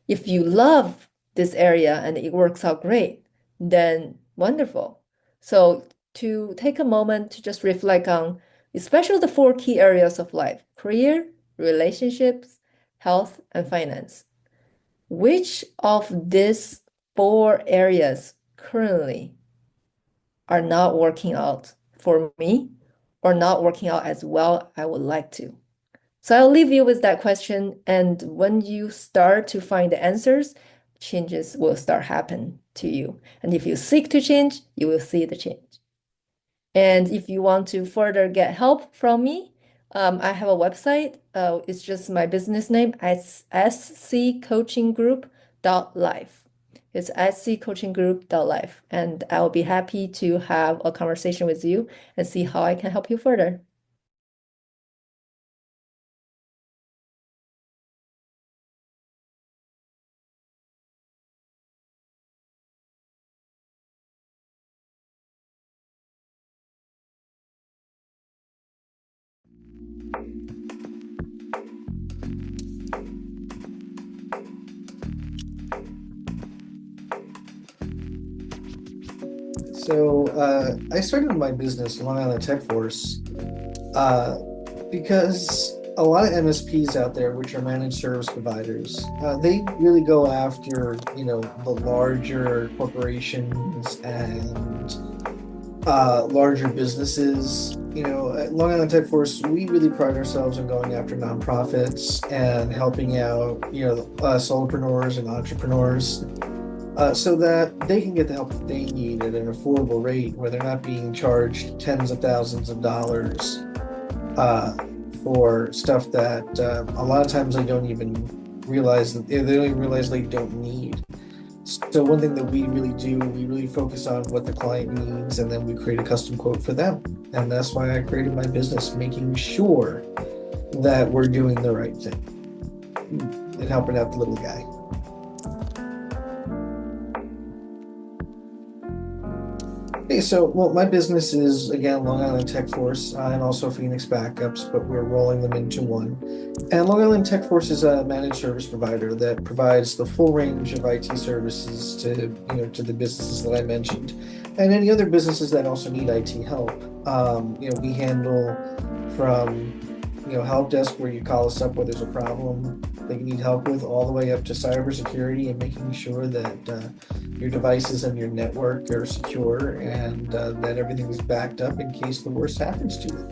If you love this area and it works out great, then wonderful. So to take a moment to just reflect on, especially the 4 key areas of life: career, relationships, health, and finance. Which of these 4 areas currently are not working out for me or not working out as well I would like to? So I'll leave you with that question, and when you start to find the answers, changes will start happening to you. And if you seek to change, you will see the change. And if you want to further get help from me, I have a website. It's just my business name, sccoachinggroup.life. It's sccoachinggroup.life. And I'll be happy to have a conversation with you and see how I can help you further. So I started my business, Long Island Tech Force, because a lot of MSPs out there, which are managed service providers, they really go after, the larger corporations and larger businesses. At Long Island Tech Force, we really pride ourselves on going after nonprofits and helping out, solopreneurs and entrepreneurs. So that they can get the help that they need at an affordable rate, where they're not being charged tens of thousands of dollars for stuff that a lot of times they don't even realize that they don't even realize they don't need. So one thing that we really do, we really focus on what the client needs, and then we create a custom quote for them. And that's why I created my business, making sure that we're doing the right thing and helping out the little guy. Okay, so, my business is, again, Long Island Tech Force and also Phoenix Backups, but we're rolling them into one. And Long Island Tech Force is a managed service provider that provides the full range of IT services to the businesses that I mentioned, and any other businesses that also need IT help. We handle from help desk, where you call us up where there's a problem that you need help with, all the way up to cybersecurity and making sure that your devices and your network are secure, and that everything is backed up in case the worst happens to them.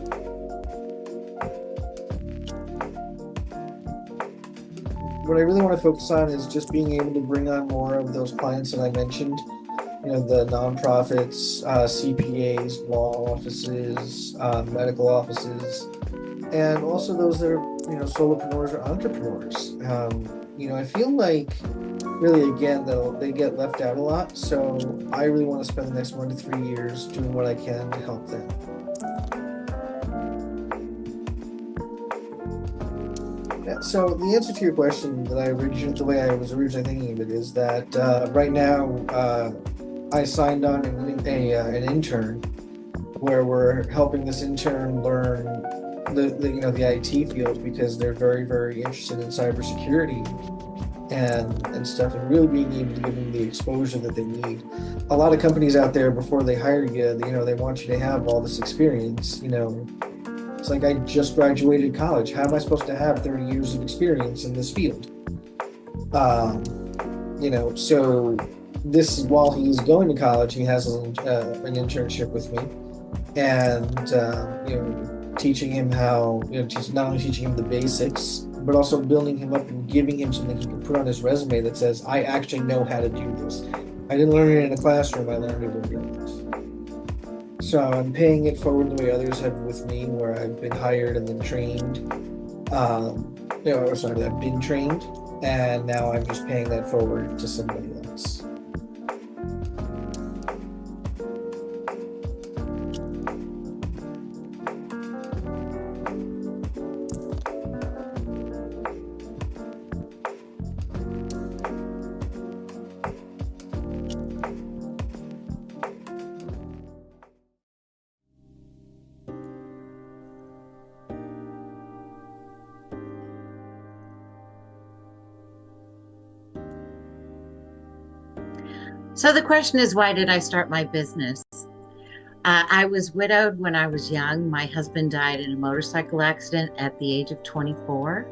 What I really want to focus on is just being able to bring on more of those clients that I mentioned, the nonprofits, CPAs, law offices, medical offices, and also those that are, solopreneurs or entrepreneurs. I feel like really, again, they get left out a lot. So I really want to spend the next 1 to 3 years doing what I can to help them. Yeah, so the answer to your question the way I was originally thinking of it is that right now I signed on an intern where we're helping this intern learn the IT field, because they're very, very interested in cybersecurity and stuff, and really being able to give them the exposure that they need. A lot of companies out there, before they hire you, they want you to have all this experience. It's like, I just graduated college. How am I supposed to have 30 years of experience in this field? So this, while he's going to college, he has an internship with me, and teaching him how, not only teaching him the basics, but also building him up and giving him something he can put on his resume that says, I actually know how to do this. I didn't learn it in a classroom, I learned it in real life. So I'm paying it forward the way others have with me, where I've been hired and then trained. I've been trained, and now I'm just paying that forward to somebody else. So the question is, why did I start my business? I was widowed when I was young. My husband died in a motorcycle accident at the age of 24.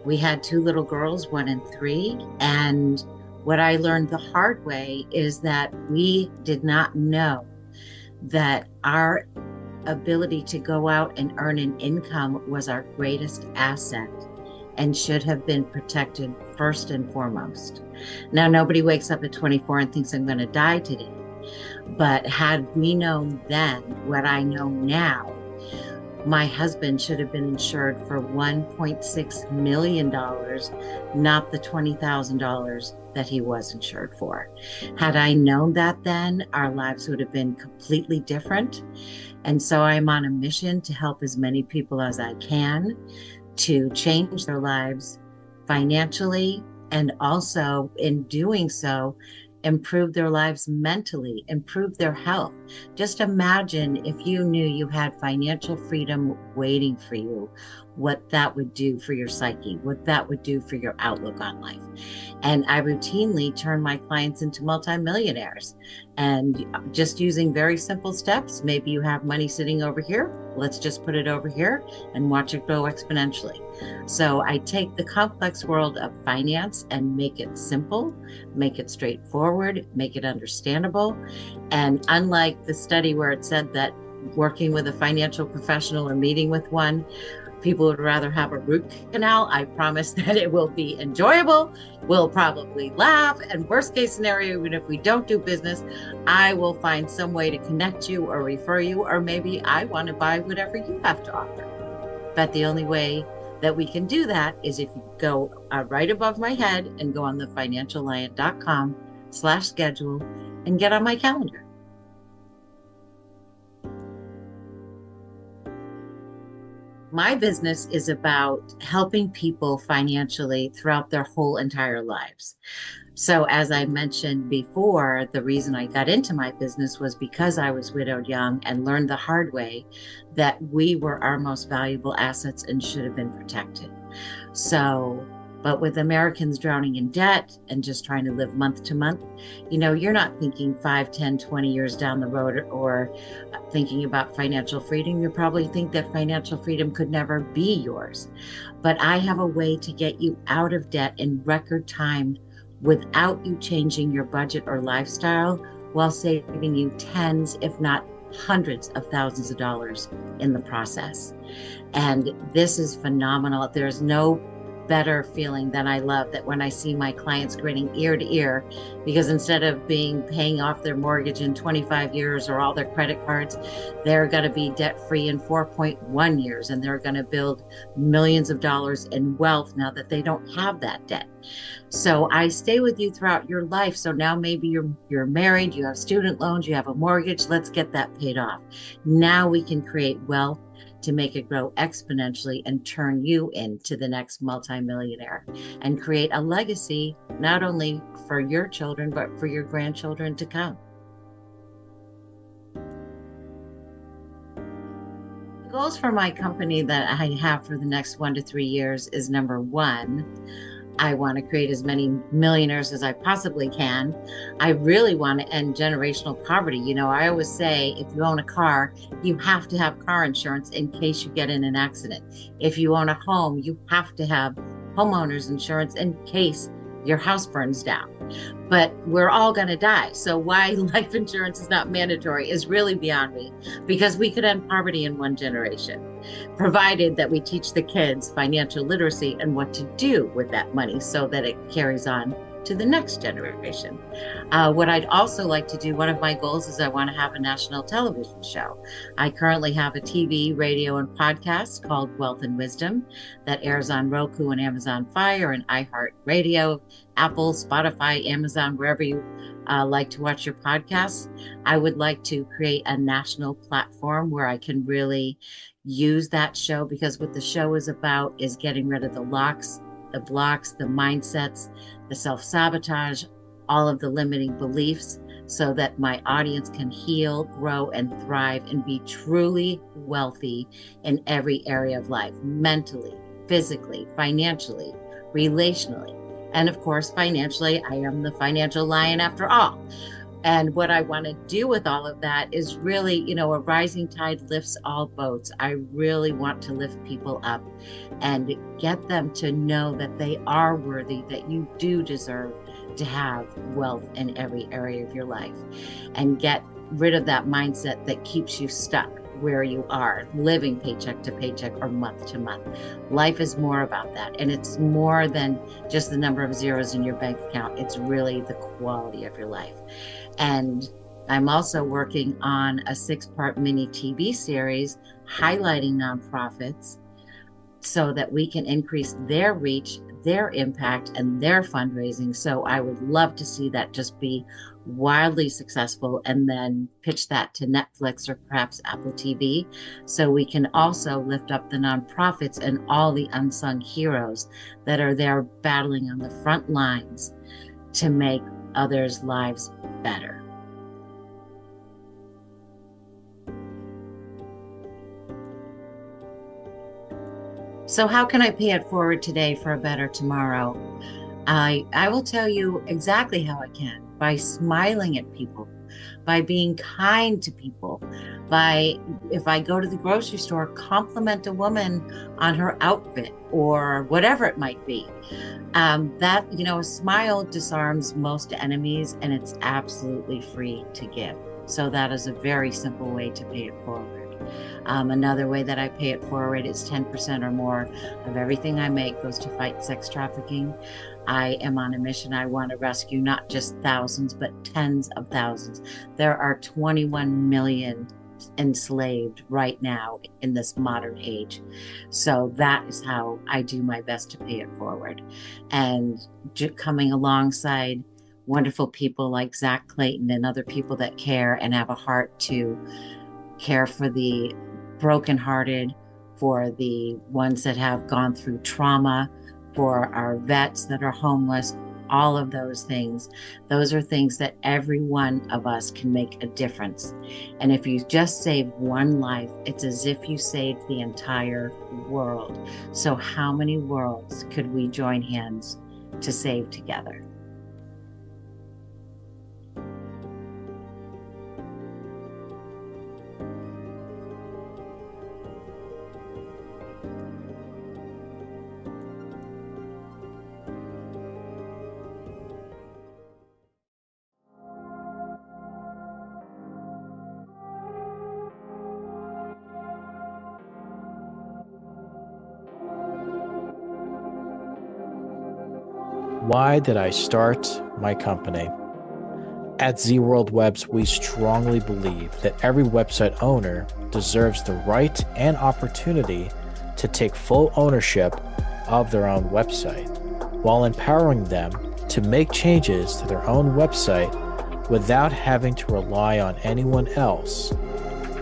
We had 2 little girls, 1 and 3. And what I learned the hard way is that we did not know that our ability to go out and earn an income was our greatest asset and should have been protected first and foremost. Now, nobody wakes up at 24 and thinks I'm going to die today. But had we known then what I know now, my husband should have been insured for $1.6 million, not the $20,000 that he was insured for. Had I known that then, our lives would have been completely different. And so I'm on a mission to help as many people as I can to change their lives financially, and also in doing so, improve their lives mentally, improve their health. Just imagine if you knew you had financial freedom waiting for you, what that would do for your psyche, what that would do for your outlook on life. And I routinely turn my clients into multimillionaires, and just using very simple steps. Maybe you have money sitting over here. Let's just put it over here and watch it grow exponentially. So I take the complex world of finance and make it simple, make it straightforward, make it understandable. And unlike the study where it said that working with a financial professional or meeting with one, people would rather have a root canal, I promise that it will be enjoyable. We'll probably laugh, and worst case scenario, even if we don't do business, I will find some way to connect you or refer you, or maybe I want to buy whatever you have to offer. But the only way that we can do that is if you go right above my head and go on thefinancialliant.com/schedule and get on my calendar. My business is about helping people financially throughout their whole entire lives. So as I mentioned before, the reason I got into my business was because I was widowed young and learned the hard way that we were our most valuable assets and should have been protected. But with Americans drowning in debt and just trying to live month to month, you're not thinking 5, 10, 20 years down the road or thinking about financial freedom. You probably think that financial freedom could never be yours. But I have a way to get you out of debt in record time without you changing your budget or lifestyle, while saving you tens, if not hundreds of thousands of dollars in the process. And this is phenomenal. There's no better feeling than I love that when I see my clients grinning ear to ear, because instead of paying off their mortgage in 25 years or all their credit cards, they're going to be debt free in 4.1 years, and they're going to build millions of dollars in wealth now that they don't have that debt. So I stay with you throughout your life. So now maybe you're married, you have student loans, you have a mortgage. Let's get that paid off. Now we can create wealth to make it grow exponentially and turn you into the next multimillionaire and create a legacy, not only for your children, but for your grandchildren to come. The goals for my company that I have for the next 1 to 3 years is, number one, I want to create as many millionaires as I possibly can. I really want to end generational poverty. You know, I always say, if you own a car, you have to have car insurance in case you get in an accident. If you own a home, you have to have homeowners insurance in case your house burns down. But we're all going to die. So why life insurance is not mandatory is really beyond me, because we could end poverty in 1 generation, provided that we teach the kids financial literacy and what to do with that money so that it carries on to the next generation. What I'd also like to do, one of my goals is I want to have a national television show. I currently have a TV, radio, and podcast called Wealth and Wisdom that airs on Roku and Amazon Fire and iHeartRadio, Apple, Spotify, Amazon, wherever you like to watch your podcasts. I would like to create a national platform where I can really use that show, because what the show is about is getting rid of the locks, the blocks, the mindsets, the self-sabotage, all of the limiting beliefs, so that my audience can heal, grow, and thrive and be truly wealthy in every area of life, mentally, physically, financially, relationally. And of course, financially, I am the financial lion after all. And what I want to do with all of that is really, you know, a rising tide lifts all boats. I really want to lift people up and get them to know that they are worthy, that you do deserve to have wealth in every area of your life, and get rid of that mindset that keeps you stuck where you are, living paycheck to paycheck or month to month. Life is more about that. And it's more than just the number of zeros in your bank account. It's really the quality of your life. And I'm also working on a 6-part mini TV series highlighting nonprofits so that we can increase their reach, their impact, and their fundraising. So I would love to see that just be wildly successful, and then pitch that to Netflix or perhaps Apple TV, so we can also lift up the nonprofits and all the unsung heroes that are there battling on the front lines to make others' lives better. So how can I pay it forward today for a better tomorrow? I will tell you exactly how I can: by smiling at people, by being kind to people, by, if I go to the grocery store, compliment a woman on her outfit or whatever it might be. That, you know, a smile disarms most enemies, and it's absolutely free to give. So that is a very simple way to pay it forward. Another way that I pay it forward is 10% or more of everything I make goes to fight sex trafficking. I am on a mission. I want to rescue not just thousands, but tens of thousands. There are 21 million enslaved right now in this modern age. So that is how I do my best to pay it forward. And coming alongside wonderful people like Zach Clayton and other people that care and have a heart to care for the brokenhearted, for the ones that have gone through trauma, for our vets that are homeless, all of those things. Those are things that every one of us can make a difference. And if you just save one life, it's as if you saved the entire world. So how many worlds could we join hands to save together? Why did I start my company? At Z World Webs, we strongly believe that every website owner deserves the right and opportunity to take full ownership of their own website, while empowering them to make changes to their own website without having to rely on anyone else.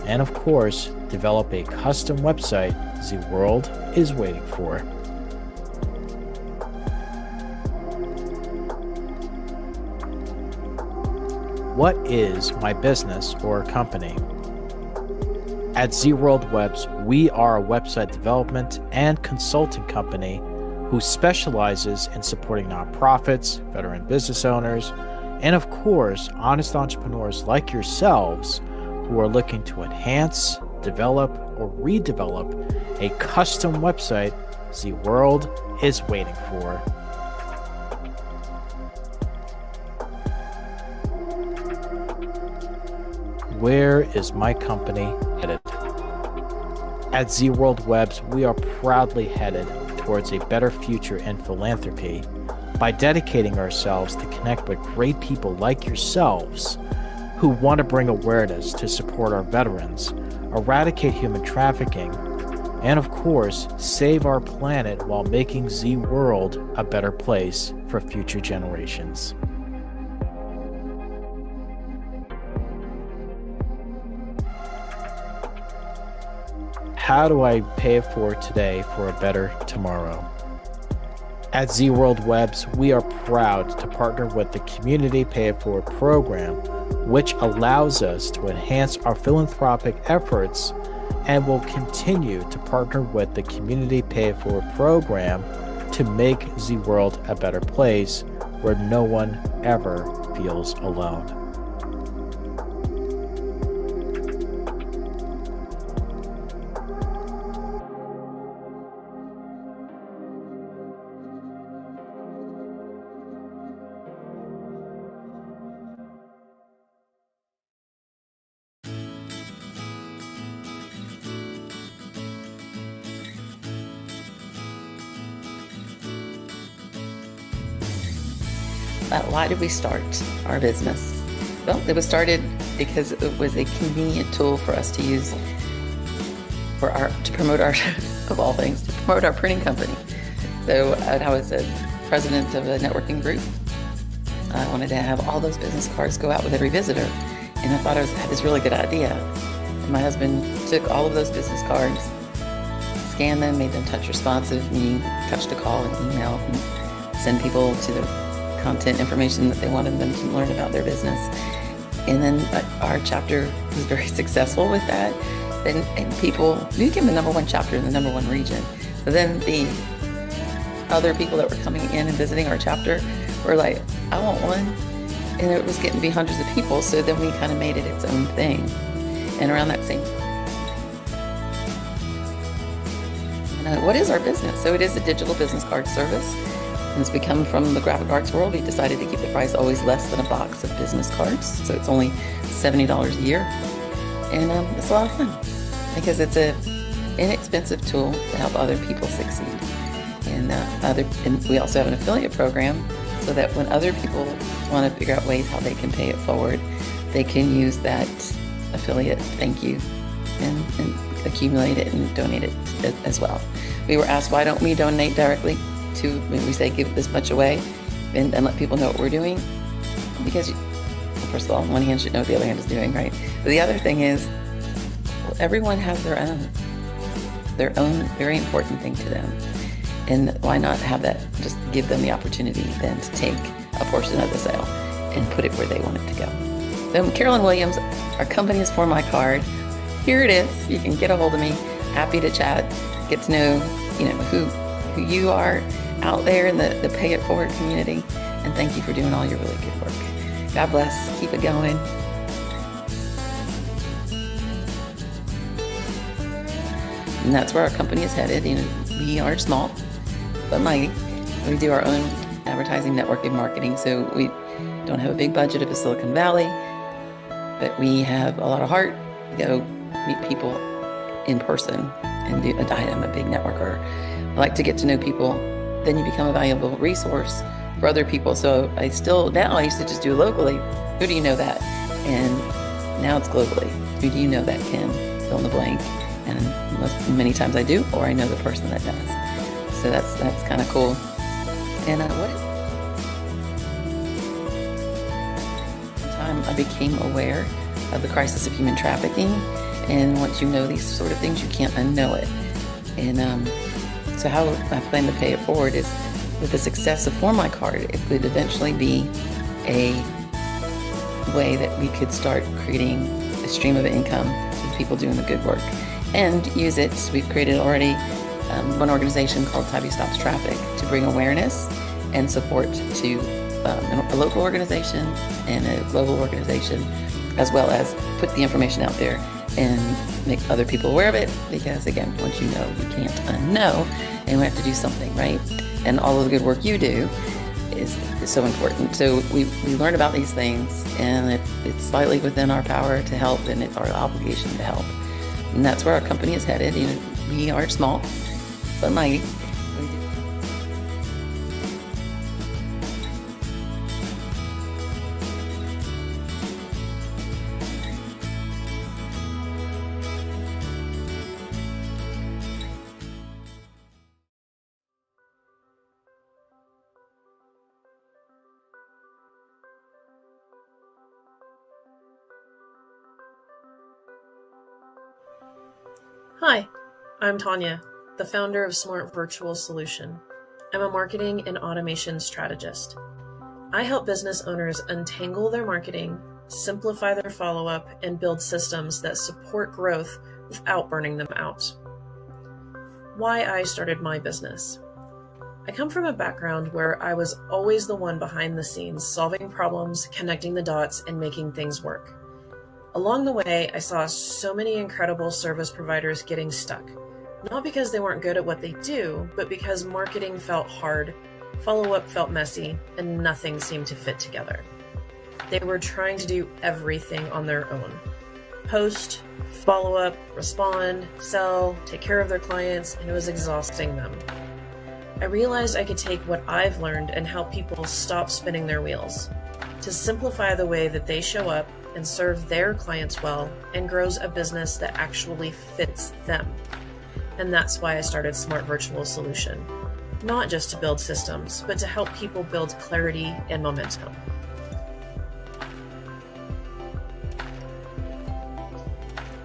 And of course, develop a custom website Z World is waiting for. What is my business or company? At Z World Webs, we are a website development and consulting company who specializes in supporting nonprofits, veteran business owners, and of course, honest entrepreneurs like yourselves who are looking to enhance, develop, or redevelop a custom website Z World is waiting for. Where is my company headed? At Z World Webs, we are proudly headed towards a better future in philanthropy by dedicating ourselves to connect with great people like yourselves who want to bring awareness to support our veterans, eradicate human trafficking, and of course, save our planet while making Z World a better place for future generations. How do I pay it forward today for a better tomorrow? At Z World Webs, we are proud to partner with the Community Pay It Forward program, which allows us to enhance our philanthropic efforts, and will continue to partner with the Community Pay It Forward program to make Z World a better place where no one ever feels alone. Why did we start our business? Well, it was started because it was a convenient tool for us to use to promote our, of all things, to promote our printing company. So I was a president of a networking group. I wanted to have all those business cards go out with every visitor. And I thought I had this really good idea. And my husband took all of those business cards, scanned them, made them touch responsive, meaning touch to call and email, and send people to the content information that they wanted them to learn about their business. And then our chapter was very successful with that. And people, we became the #1 chapter in the #1 region. But then the other people that were coming in and visiting our chapter were like, I want one. And it was getting to be hundreds of people. So then we kind of made it its own thing. And around that same what is our business? So it is a digital business card service. And it's become from the graphic arts world. We decided to keep the price always less than a box of business cards. So it's only $70 a year. And it's a lot of fun because it's an inexpensive tool to help other people succeed. And we also have an affiliate program so that when other people want to figure out ways how they can pay it forward, they can use that affiliate thank you and accumulate it and donate it as well. We were asked, why don't we donate directly to, when we say give this much away and let people know what we're doing? Because first of all, one hand should know what the other hand is doing, right? But the other thing is, everyone has their own very important thing to them. And why not have that, just give them the opportunity then to take a portion of the sale and put it where they want it to go. So Carolyn Williams, our company is For My Card. Here it is. You can get a hold of me. Happy to chat, get to know, who you are out there in the Pay It Forward community. And thank you for doing all your really good work. God bless. Keep it going. And that's where our company is headed. We are small, but mighty. We do our own advertising, networking, marketing. So we don't have a big budget of a Silicon Valley, but we have a lot of heart. We go meet people in person and I'm a big networker. I like to get to know people. Then you become a valuable resource for other people. So I used to just do locally. Who do you know that? And now it's globally. Who do you know that can fill in the blank? And many times I do, or I know the person that does. So that's kind of cool. And time I became aware of the crisis of human trafficking. And once you know these sort of things, you can't unknow it. And so how I plan to pay it forward is with the success of For My Card, it would eventually be a way that we could start creating a stream of income with people doing the good work and use it. So we've created already one organization called Tybee Stops Traffic to bring awareness and support to a local organization and a global organization, as well as put the information out there and make other people aware of it, because again, once you know, you can't unknow, and we have to do something, right? And all of the good work you do is so important. So we learn about these things, and it's slightly within our power to help, and it's our obligation to help. And that's where our company is headed. You know, we are small, but mighty. Hi, I'm Tanya, the founder of Smart Virtual Solution. I'm a marketing and automation strategist. I help business owners untangle their marketing, simplify their follow-up, and build systems that support growth without burning them out. Why I started my business. I come from a background where I was always the one behind the scenes, solving problems, connecting the dots, and making things work. Along the way, I saw so many incredible service providers getting stuck, not because they weren't good at what they do, but because marketing felt hard, follow-up felt messy, and nothing seemed to fit together. They were trying to do everything on their own. Post, follow-up, respond, sell, take care of their clients, and it was exhausting them. I realized I could take what I've learned and help people stop spinning their wheels, to simplify the way that they show up and serve their clients well, and grows a business that actually fits them. And that's why I started Smart Virtual Solution. Not just to build systems, but to help people build clarity and momentum.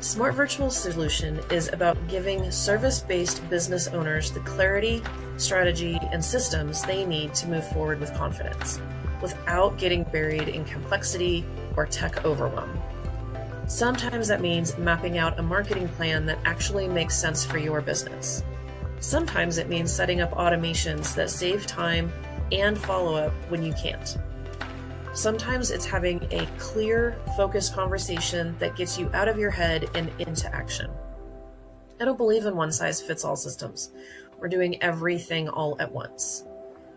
Smart Virtual Solution is about giving service-based business owners the clarity, strategy, and systems they need to move forward with confidence, without getting buried in complexity or tech overwhelm. Sometimes that means mapping out a marketing plan that actually makes sense for your business. Sometimes it means setting up automations that save time and follow-up when you can't. Sometimes it's having a clear, focused conversation that gets you out of your head and into action. I don't believe in one-size-fits-all systems. We're doing everything all at once.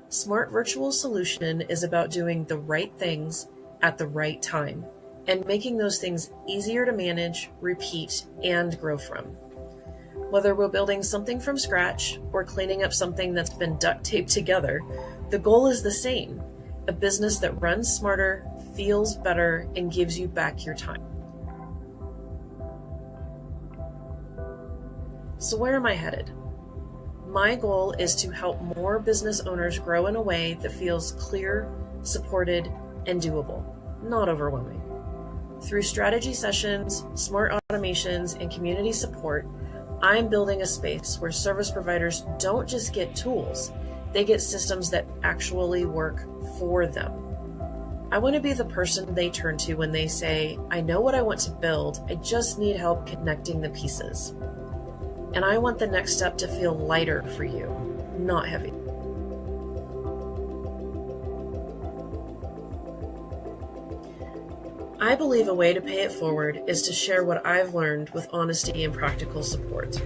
Smart Virtual Solution is about doing the right things at the right time and making those things easier to manage, repeat, and grow from. Whether we're building something from scratch or cleaning up something that's been duct taped together, the goal is the same: a business that runs smarter, feels better, and gives you back your time. So where am I headed? My goal is to help more business owners grow in a way that feels clear, supported, and doable, not overwhelming. Through strategy sessions, smart automations, and community support, I'm building a space where service providers don't just get tools, they get systems that actually work for them. I want to be the person they turn to when they say, I know what I want to build, I just need help connecting the pieces. And I want the next step to feel lighter for you, not heavy. I believe a way to pay it forward is to share what I've learned with honesty and practical support.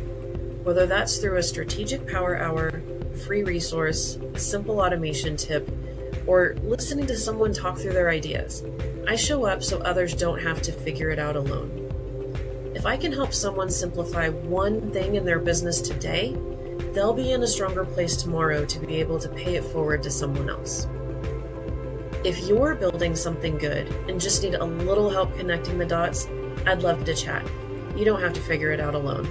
Whether that's through a strategic power hour, free resource, a simple automation tip, or listening to someone talk through their ideas, I show up so others don't have to figure it out alone. If I can help someone simplify one thing in their business today, they'll be in a stronger place tomorrow to be able to pay it forward to someone else. If you're building something good and just need a little help connecting the dots, I'd love to chat. You don't have to figure it out alone.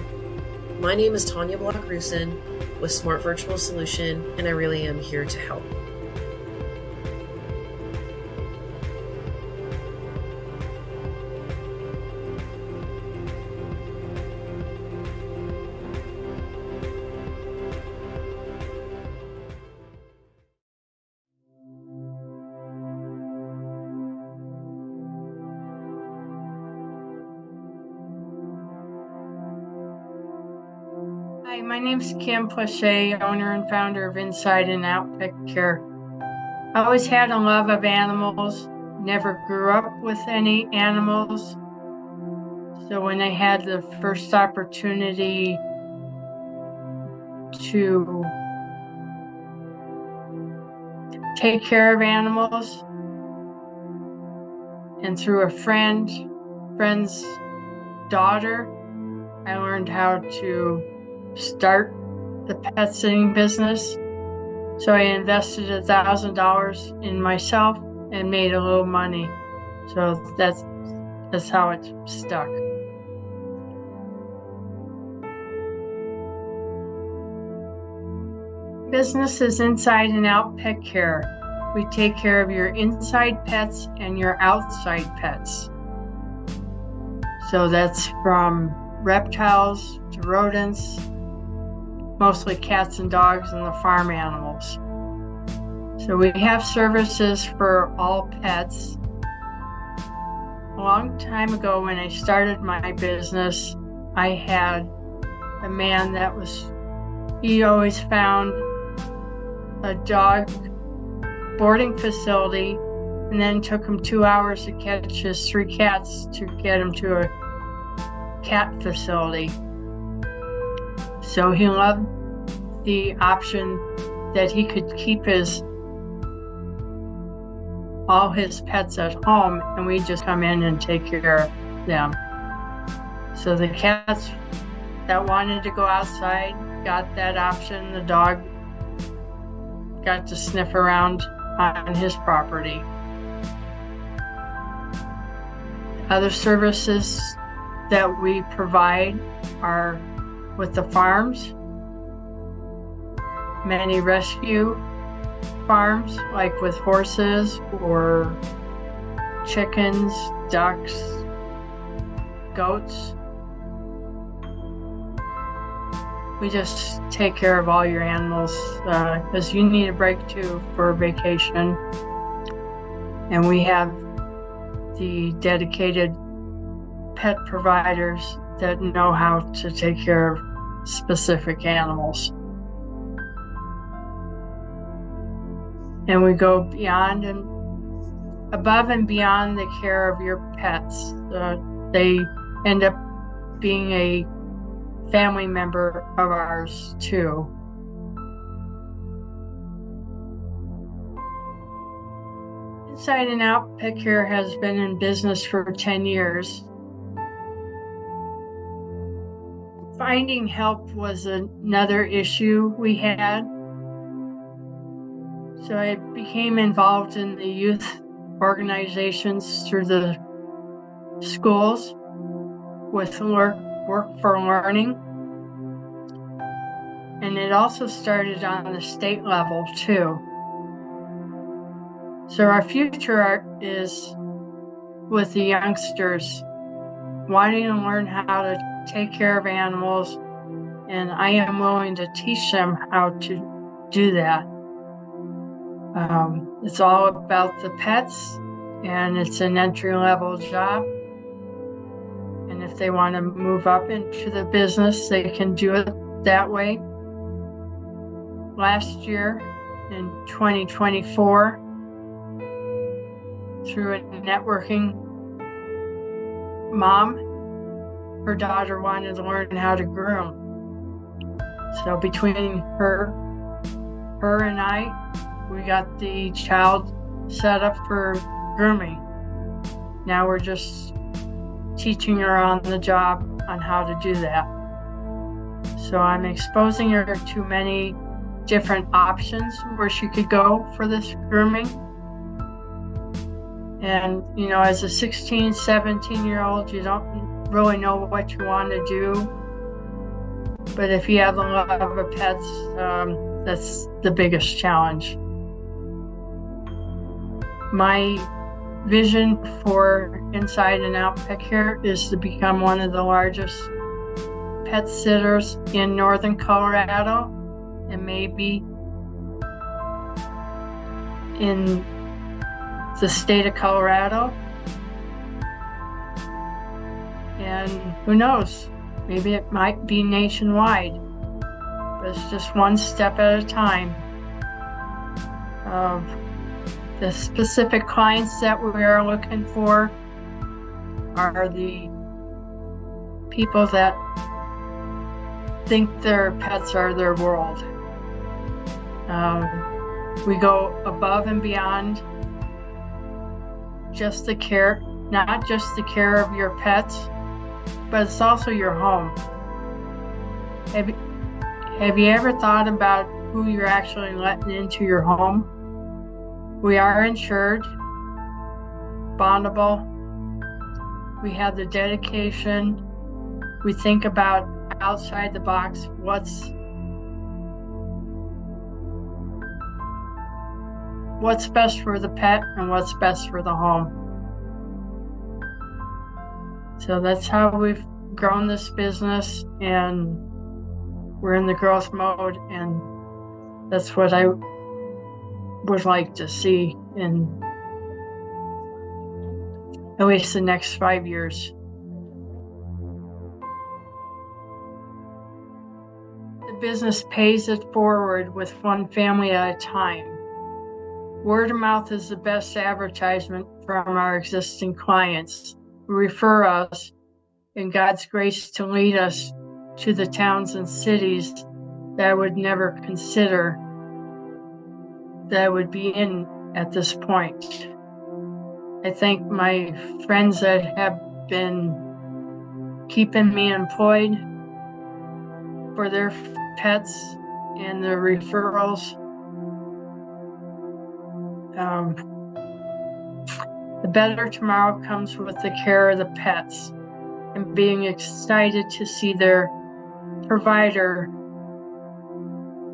My name is Tanya Block-Rusin with Smart Virtual Solution, and I really am here to help. Hi, my name's Kim Pleshay, owner and founder of Inside and Out Pet Care. I always had a love of animals, never grew up with any animals. So when I had the first opportunity to take care of animals, and through a friend's daughter, I learned how to start the pet sitting business. So I invested $1,000 in myself and made a little money. So that's how it stuck. Business is Inside and Out Pet Care. We take care of your inside pets and your outside pets. So that's from reptiles to rodents, mostly cats and dogs and the farm animals. So we have services for all pets. A long time ago when I started my business, I had a man he always found a dog boarding facility and then took him 2 hours to catch his 3 cats to get him to a cat facility. So he loved the option that he could keep all his pets at home, and we just come in and take care of them. So the cats that wanted to go outside got that option. The dog got to sniff around on his property. Other services that we provide are with the farms, many rescue farms, like with horses or chickens, ducks, goats. We just take care of all your animals because you need a break too for a vacation. And we have the dedicated pet providers that know how to take care of specific animals. And we go beyond and above and beyond the care of your pets. They end up being a family member of ours too. Inside and Out Pet Care has been in business for 10 years. Finding help was another issue we had. So I became involved in the youth organizations through the schools with work for learning. And it also started on the state level too. So our future is with the youngsters wanting to learn how to take care of animals, and I am willing to teach them how to do that. It's all about the pets, and it's an entry-level job. And if they want to move up into the business, they can do it that way. Last year, in 2024, through a networking mom, her daughter wanted to learn how to groom. So between her and I, we got the child set up for grooming. Now we're just teaching her on the job on how to do that. So I'm exposing her to many different options where she could go for this grooming. And, you know, as a 16, 17-year-old, you don't really know what you want to do. But if you have the love of pets, that's the biggest challenge. My vision for Inside and Out Pet Care is to become one of the largest pet sitters in northern Colorado and maybe in the state of Colorado. And who knows, maybe it might be nationwide, but it's just one step at a time. The specific clients that we are looking for are the people that think their pets are their world. We go above and beyond just the care, not just the care of your pets, but it's also your home. Have you ever thought about who you're actually letting into your home? We are insured, bondable. We have the dedication. We think about outside the box, what's best for the pet and what's best for the home. So that's how we've grown this business, and we're in the growth mode, and that's what I would like to see in at least the next 5 years. The business pays it forward with one family at a time. Word of mouth is the best advertisement from our existing clients who refer us in God's grace to lead us to the towns and cities that I would never consider that I would be in at this point. I thank my friends that have been keeping me employed for their pets and their referrals. The better tomorrow comes with the care of the pets and being excited to see their provider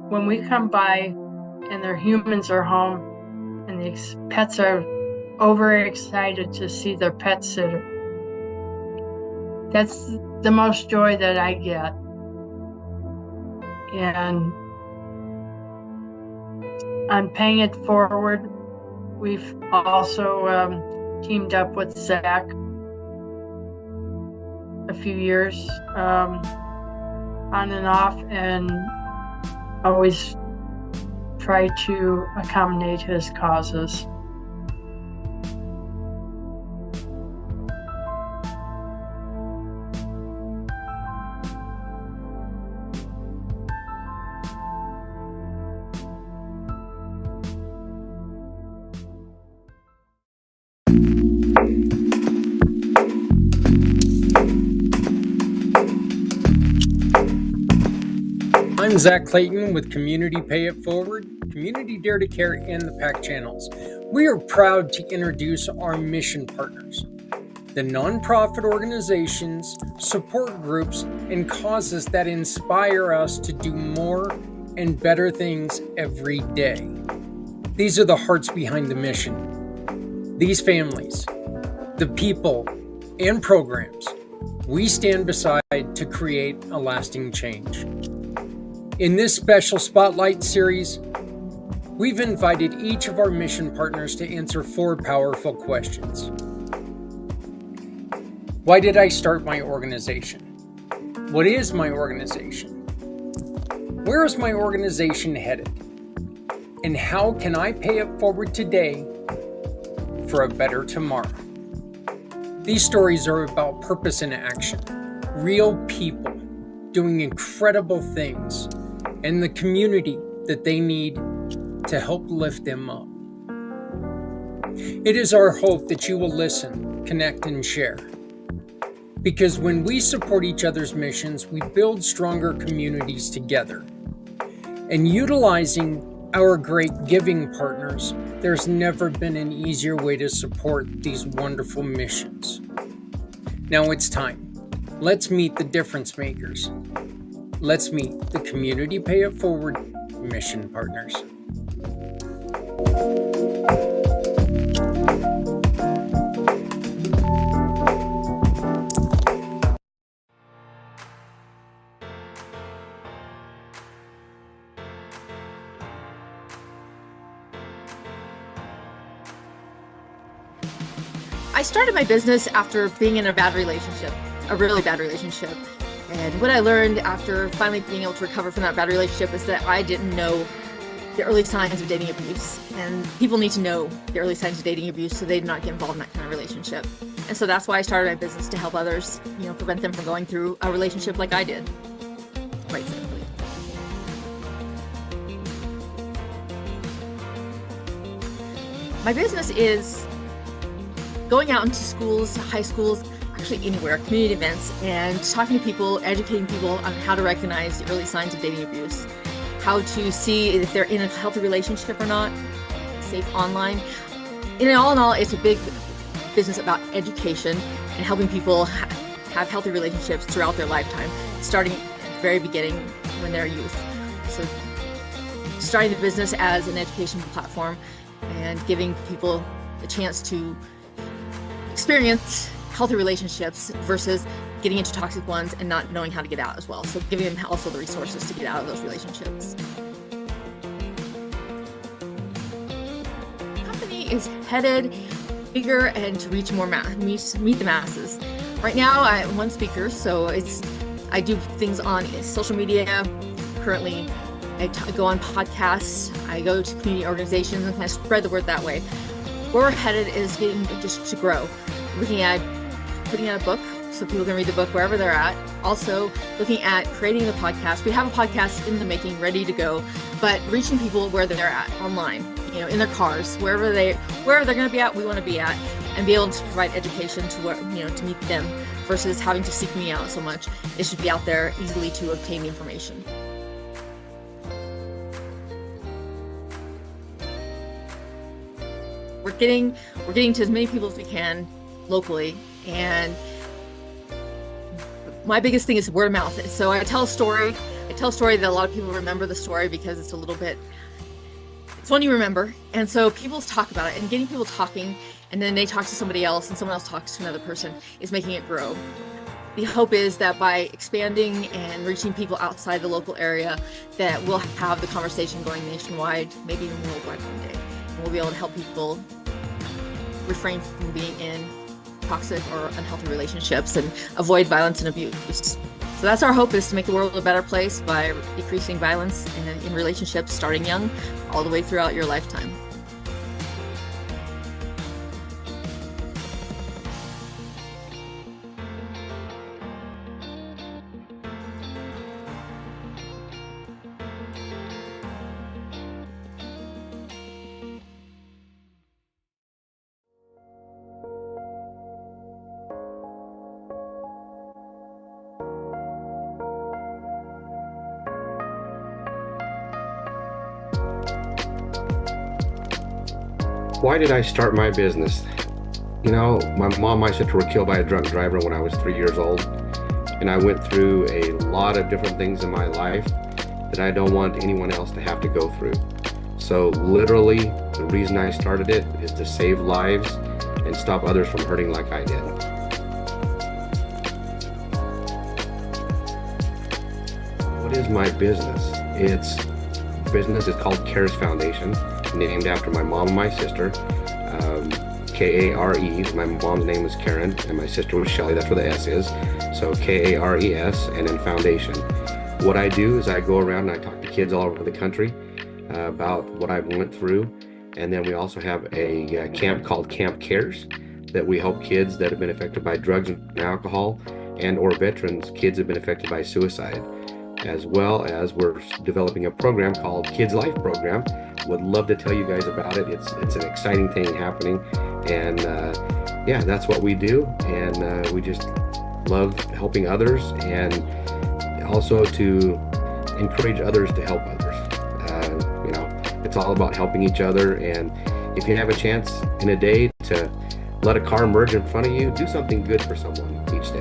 when we come by and their humans are home and the pets are overexcited to see their pet sitter. That's the most joy that I get. And I'm paying it forward. We've also teamed up with Zach a few years on and off, and always try to accommodate his causes. I'm Zach Clayton with Community Pay It Forward, Community Dare to Care, and the PAC channels. We are proud to introduce our mission partners, the nonprofit organizations, support groups, and causes that inspire us to do more and better things every day. These are the hearts behind the mission. These families, the people, and programs, we stand beside to create a lasting change. In this special Spotlight series, we've invited each of our mission partners to answer 4 powerful questions. Why did I start my organization? What is my organization? Where is my organization headed? And how can I pay it forward today for a better tomorrow? These stories are about purpose and action, real people doing incredible things, and the community that they need to help lift them up. It is our hope that you will listen, connect, and share. Because when we support each other's missions, we build stronger communities together. And utilizing our great giving partners, there's never been an easier way to support these wonderful missions. Now it's time. Let's meet the difference makers. Let's meet the Community Pay It Forward mission partners. I started my business after being in a bad relationship, a really bad relationship. And what I learned after finally being able to recover from that bad relationship is that I didn't know the early signs of dating abuse. And people need to know the early signs of dating abuse so they do not get involved in that kind of relationship. And so that's why I started my business, to help others, prevent them from going through a relationship like I did. Quite simply. My business is going out into schools, high schools, actually anywhere, community events, and talking to people, educating people on how to recognize the early signs of dating abuse, how to see if they're in a healthy relationship or not, safe online. In all, it's a big business about education and helping people have healthy relationships throughout their lifetime, starting at the very beginning when they're youth. So starting the business as an education platform and giving people a chance to experience healthy relationships versus getting into toxic ones and not knowing how to get out as well. So giving them also the resources to get out of those relationships. The company is headed bigger and to reach more meet the masses. Right now I'm one speaker, so I do things on social media. Currently I go on podcasts, I go to community organizations and kind of spread the word that way. Where we're headed is getting just to grow. Looking at putting out a book so people can read the book wherever they're at. Also looking at creating the podcast. We have a podcast in the making, ready to go, but reaching people where they're at online, in their cars, wherever they're going to be at, we want to be at, and be able to provide education to to meet them versus having to seek me out so much. It should be out there easily to obtain the information. We're getting to as many people as we can locally, and my biggest thing is word of mouth. So I tell a story that a lot of people remember the story because it's one you remember, and so people talk about it, and getting people talking, and then they talk to somebody else and someone else talks to another person is making it grow. The hope is that by expanding and reaching people outside the local area, that we'll have the conversation going nationwide, maybe even worldwide one day, and we'll be able to help people refrain from being in toxic or unhealthy relationships and avoid violence and abuse. So that's our hope, is to make the world a better place by decreasing violence in relationships, starting young, all the way throughout your lifetime. Why did I start my business? My mom and my sister were killed by a drunk driver when I was 3 years old. And I went through a lot of different things in my life that I don't want anyone else to have to go through. So literally, the reason I started it is to save lives and stop others from hurting like I did. What is my business? Business is called CARES Foundation, named after my mom and my sister. K-A-R-E, my mom's name was Karen and my sister was Shelly, that's where the S is. So K-A-R-E-S and then Foundation. What I do is I go around and I talk to kids all over the country about what I went through. And then we also have a camp called Camp CARES that we help kids that have been affected by drugs and alcohol, and or veterans, kids have been affected by suicide. As well as we're developing a program called Kids Life Program. Would love to tell you guys about it. It's an exciting thing happening, and yeah, that's what we do, and we just love helping others and also to encourage others to help others. It's all about helping each other. And if you have a chance in a day to let a car merge in front of you, do something good for someone each day.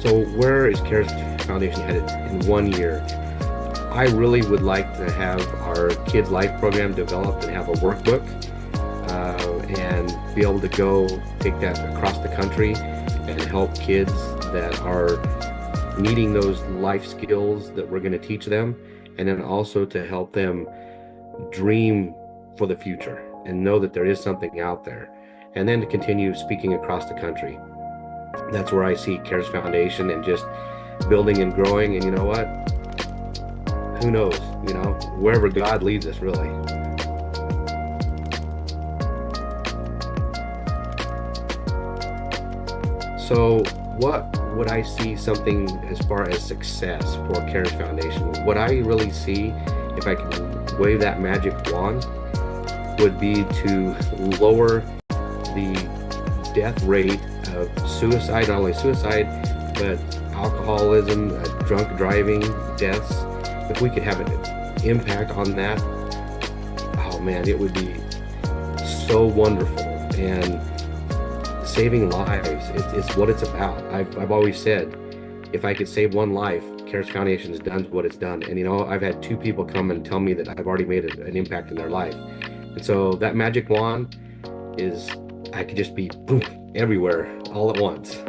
So where is CARES Foundation headed in 1 year? I really would like to have our Kids Life program developed and have a workbook and be able to go take that across the country and help kids that are needing those life skills that we're going to teach them, and then also to help them dream for the future and know that there is something out there, and then to continue speaking across the country. That's where I see CARES Foundation and just building and growing. And you know what? Who knows? You know, wherever God leads us, really. So what would I see something as far as success for CARES Foundation? What I really see, if I could wave that magic wand, would be to lower the death rate of suicide, not only suicide, but alcoholism, drunk driving, deaths. If we could have an impact on that, oh man, it would be so wonderful. And saving lives, it's what it's about. I've always said, if I could save one life, CARES Foundation has done what it's done. And you know, I've had 2 people come and tell me that I've already made an impact in their life. And so that magic wand is, I could just be boom, everywhere all at once.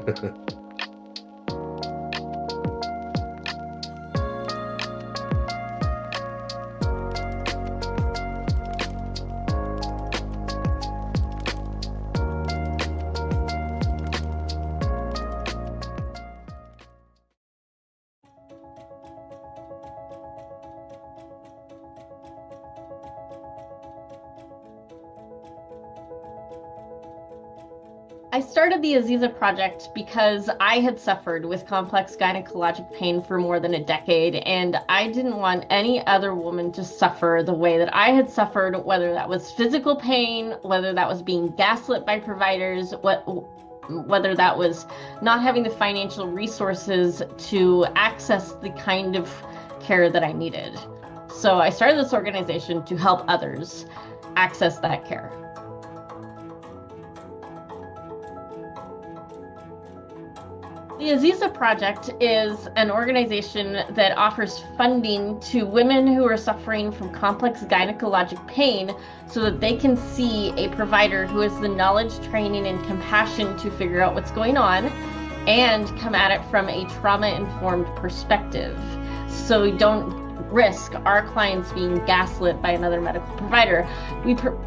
I started the Aziza Project because I had suffered with complex gynecologic pain for more than a decade, and I didn't want any other woman to suffer the way that I had suffered, whether that was physical pain, whether that was being gaslit by providers, whether that was not having the financial resources to access the kind of care that I needed. So I started this organization to help others access that care. The Aziza Project is an organization that offers funding to women who are suffering from complex gynecologic pain so that they can see a provider who has the knowledge, training, and compassion to figure out what's going on and come at it from a trauma-informed perspective. So we don't risk our clients being gaslit by another medical provider.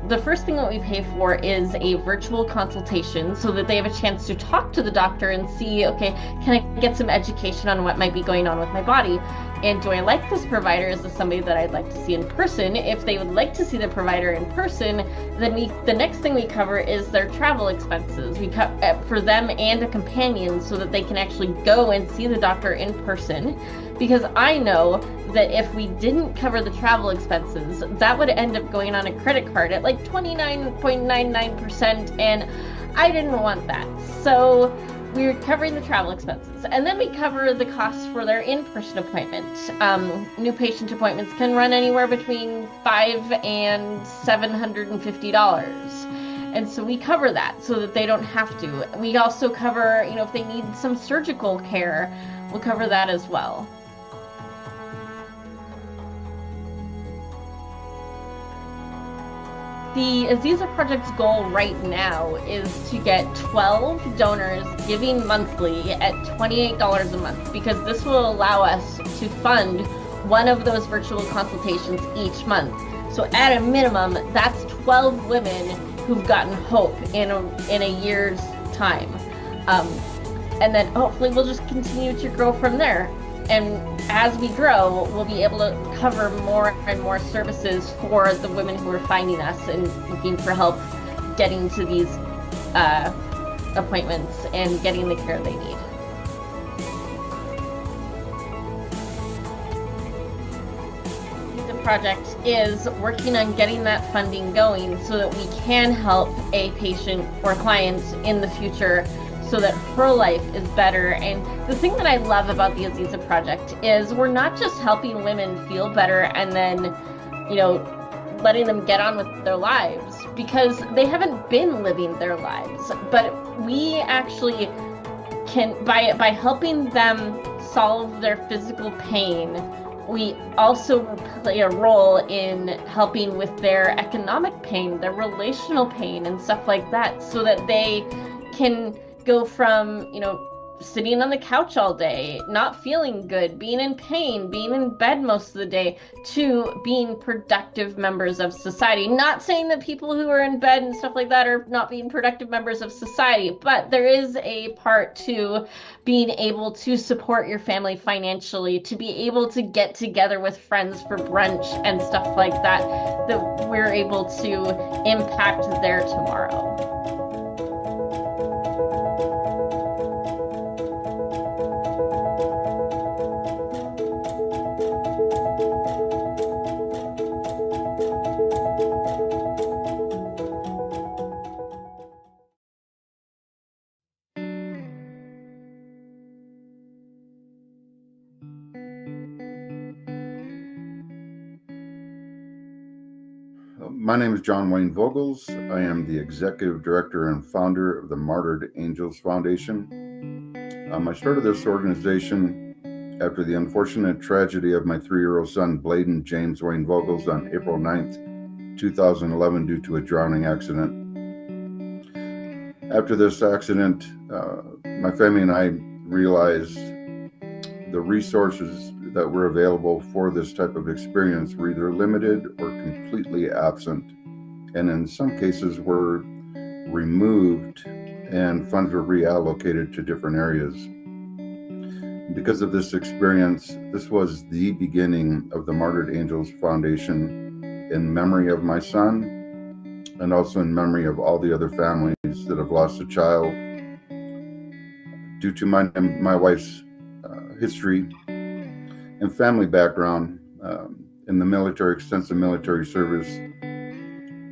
The first thing that we pay for is a virtual consultation so that they have a chance to talk to the doctor and see, okay, can I get some education on what might be going on with my body? And do I like this provider? Is this somebody that I'd like to see in person? If they would like to see the provider in person, then the next thing we cover is their travel expenses. We cut for them and a companion so that they can actually go and see the doctor in person. Because I know that if we didn't cover the travel expenses, that would end up going on a credit card at like 29.99%, and I didn't want that. So we're covering the travel expenses. And then we cover the costs for their in-person appointments. New patient appointments can run anywhere between $500 and $750. And so we cover that so that they don't have to. We also cover, if they need some surgical care, we'll cover that as well. The Aziza Project's goal right now is to get 12 donors giving monthly at $28 a month, because this will allow us to fund one of those virtual consultations each month. So at a minimum, that's 12 women who've gotten hope in a year's time. And then hopefully we'll just continue to grow from there. And as we grow, we'll be able to cover more and more services for the women who are finding us and looking for help getting to these appointments and getting the care they need. The project is working on getting that funding going so that we can help a patient or client in the future so that her life is better. And the thing that I love about the Aziza Project is we're not just helping women feel better and then, letting them get on with their lives, because they haven't been living their lives. But we actually can, by helping them solve their physical pain, we also play a role in helping with their economic pain, their relational pain, and stuff like that, so that they can go from, sitting on the couch all day, not feeling good, being in pain, being in bed most of the day, to being productive members of society. Not saying that people who are in bed and stuff like that are not being productive members of society, but there is a part to being able to support your family financially, to be able to get together with friends for brunch and stuff like that, that we're able to impact their tomorrow. My name is John Wayne Vogels. I am the Executive Director and founder of the Martyred Angels Foundation. I started this organization after the unfortunate tragedy of my 3-year-old son, Bladen James Wayne Vogels, on April 9th, 2011, due to a drowning accident. After this accident, my family and I realized the resources that were available for this type of experience were either limited or completely absent, and in some cases were removed and funds were reallocated to different areas. Because of this experience, this was the beginning of the Martyred Angels Foundation, in memory of my son and also in memory of all the other families that have lost a child due to my wife's history and family background in the military, extensive military service.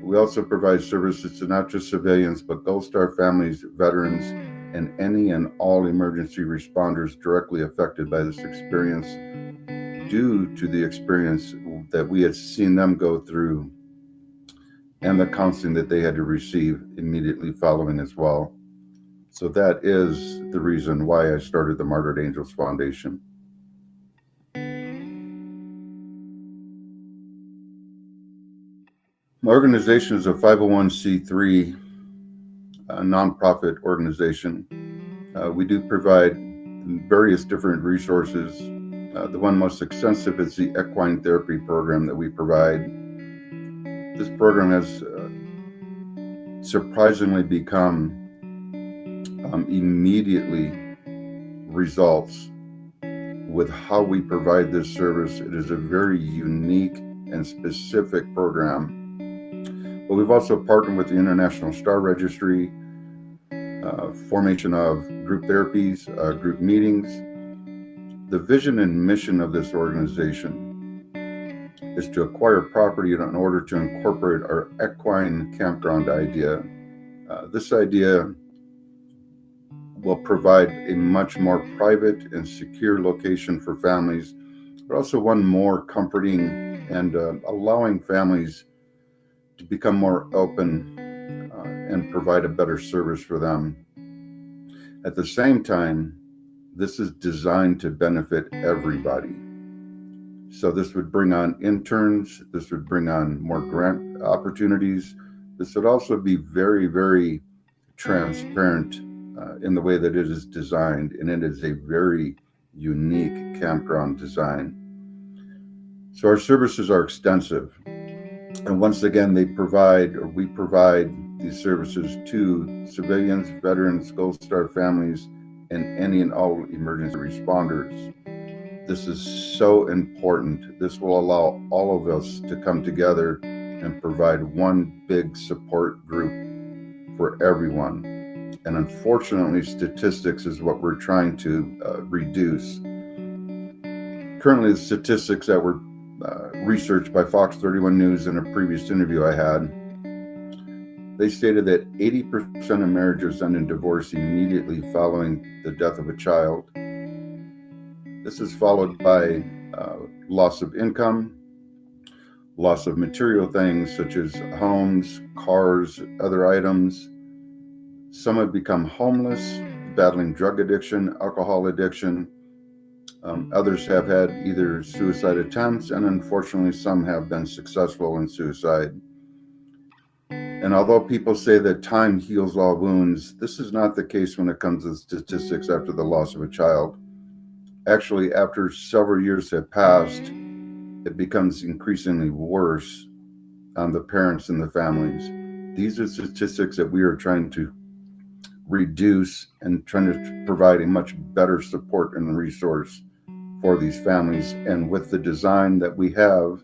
We also provide services to not just civilians, but Gold Star families, veterans, and any and all emergency responders directly affected by this experience due to the experience that we had seen them go through and the counseling that they had to receive immediately following as well. So that is the reason why I started the Martyred Angels Foundation. My organization is a 501c3 nonprofit organization. We do provide various different resources. The one most extensive is the equine therapy program that we provide. This program has surprisingly become immediately results with how we provide this service. It is a very unique and specific program. But we've also partnered with the International Star Registry, formation of group therapies, group meetings. The vision and mission of this organization is to acquire property in order to incorporate our equine campground idea. This idea will provide a much more private and secure location for families, but also one more comforting and allowing families to become more open and provide a better service for them. At the same time, this is designed to benefit everybody. So this would bring on interns, this would bring on more grant opportunities. This would also be very, very transparent in the way that it is designed, and it is a very unique campground design. So our services are extensive. And once again, we provide these services to civilians, veterans, Gold Star families, and any and all emergency responders. This is so important. This will allow all of us to come together and provide one big support group for everyone. And unfortunately, statistics is what we're trying to reduce. Currently, the statistics that were researched by Fox 31 News in a previous interview I had They stated that 80% of marriages end in divorce immediately following the death of a child. This is followed by loss of income, loss of material things such as homes, cars, other items. Some have become homeless, battling drug addiction, alcohol addiction. Others have had either suicide attempts, and unfortunately some have been successful in suicide. And although people say that time heals all wounds, this is not the case when it comes to statistics after the loss of a child. Actually, after several years have passed, it becomes increasingly worse on the parents and the families. These are statistics that we are trying to reduce and trying to provide a much better support and resource for these families. And with the design that we have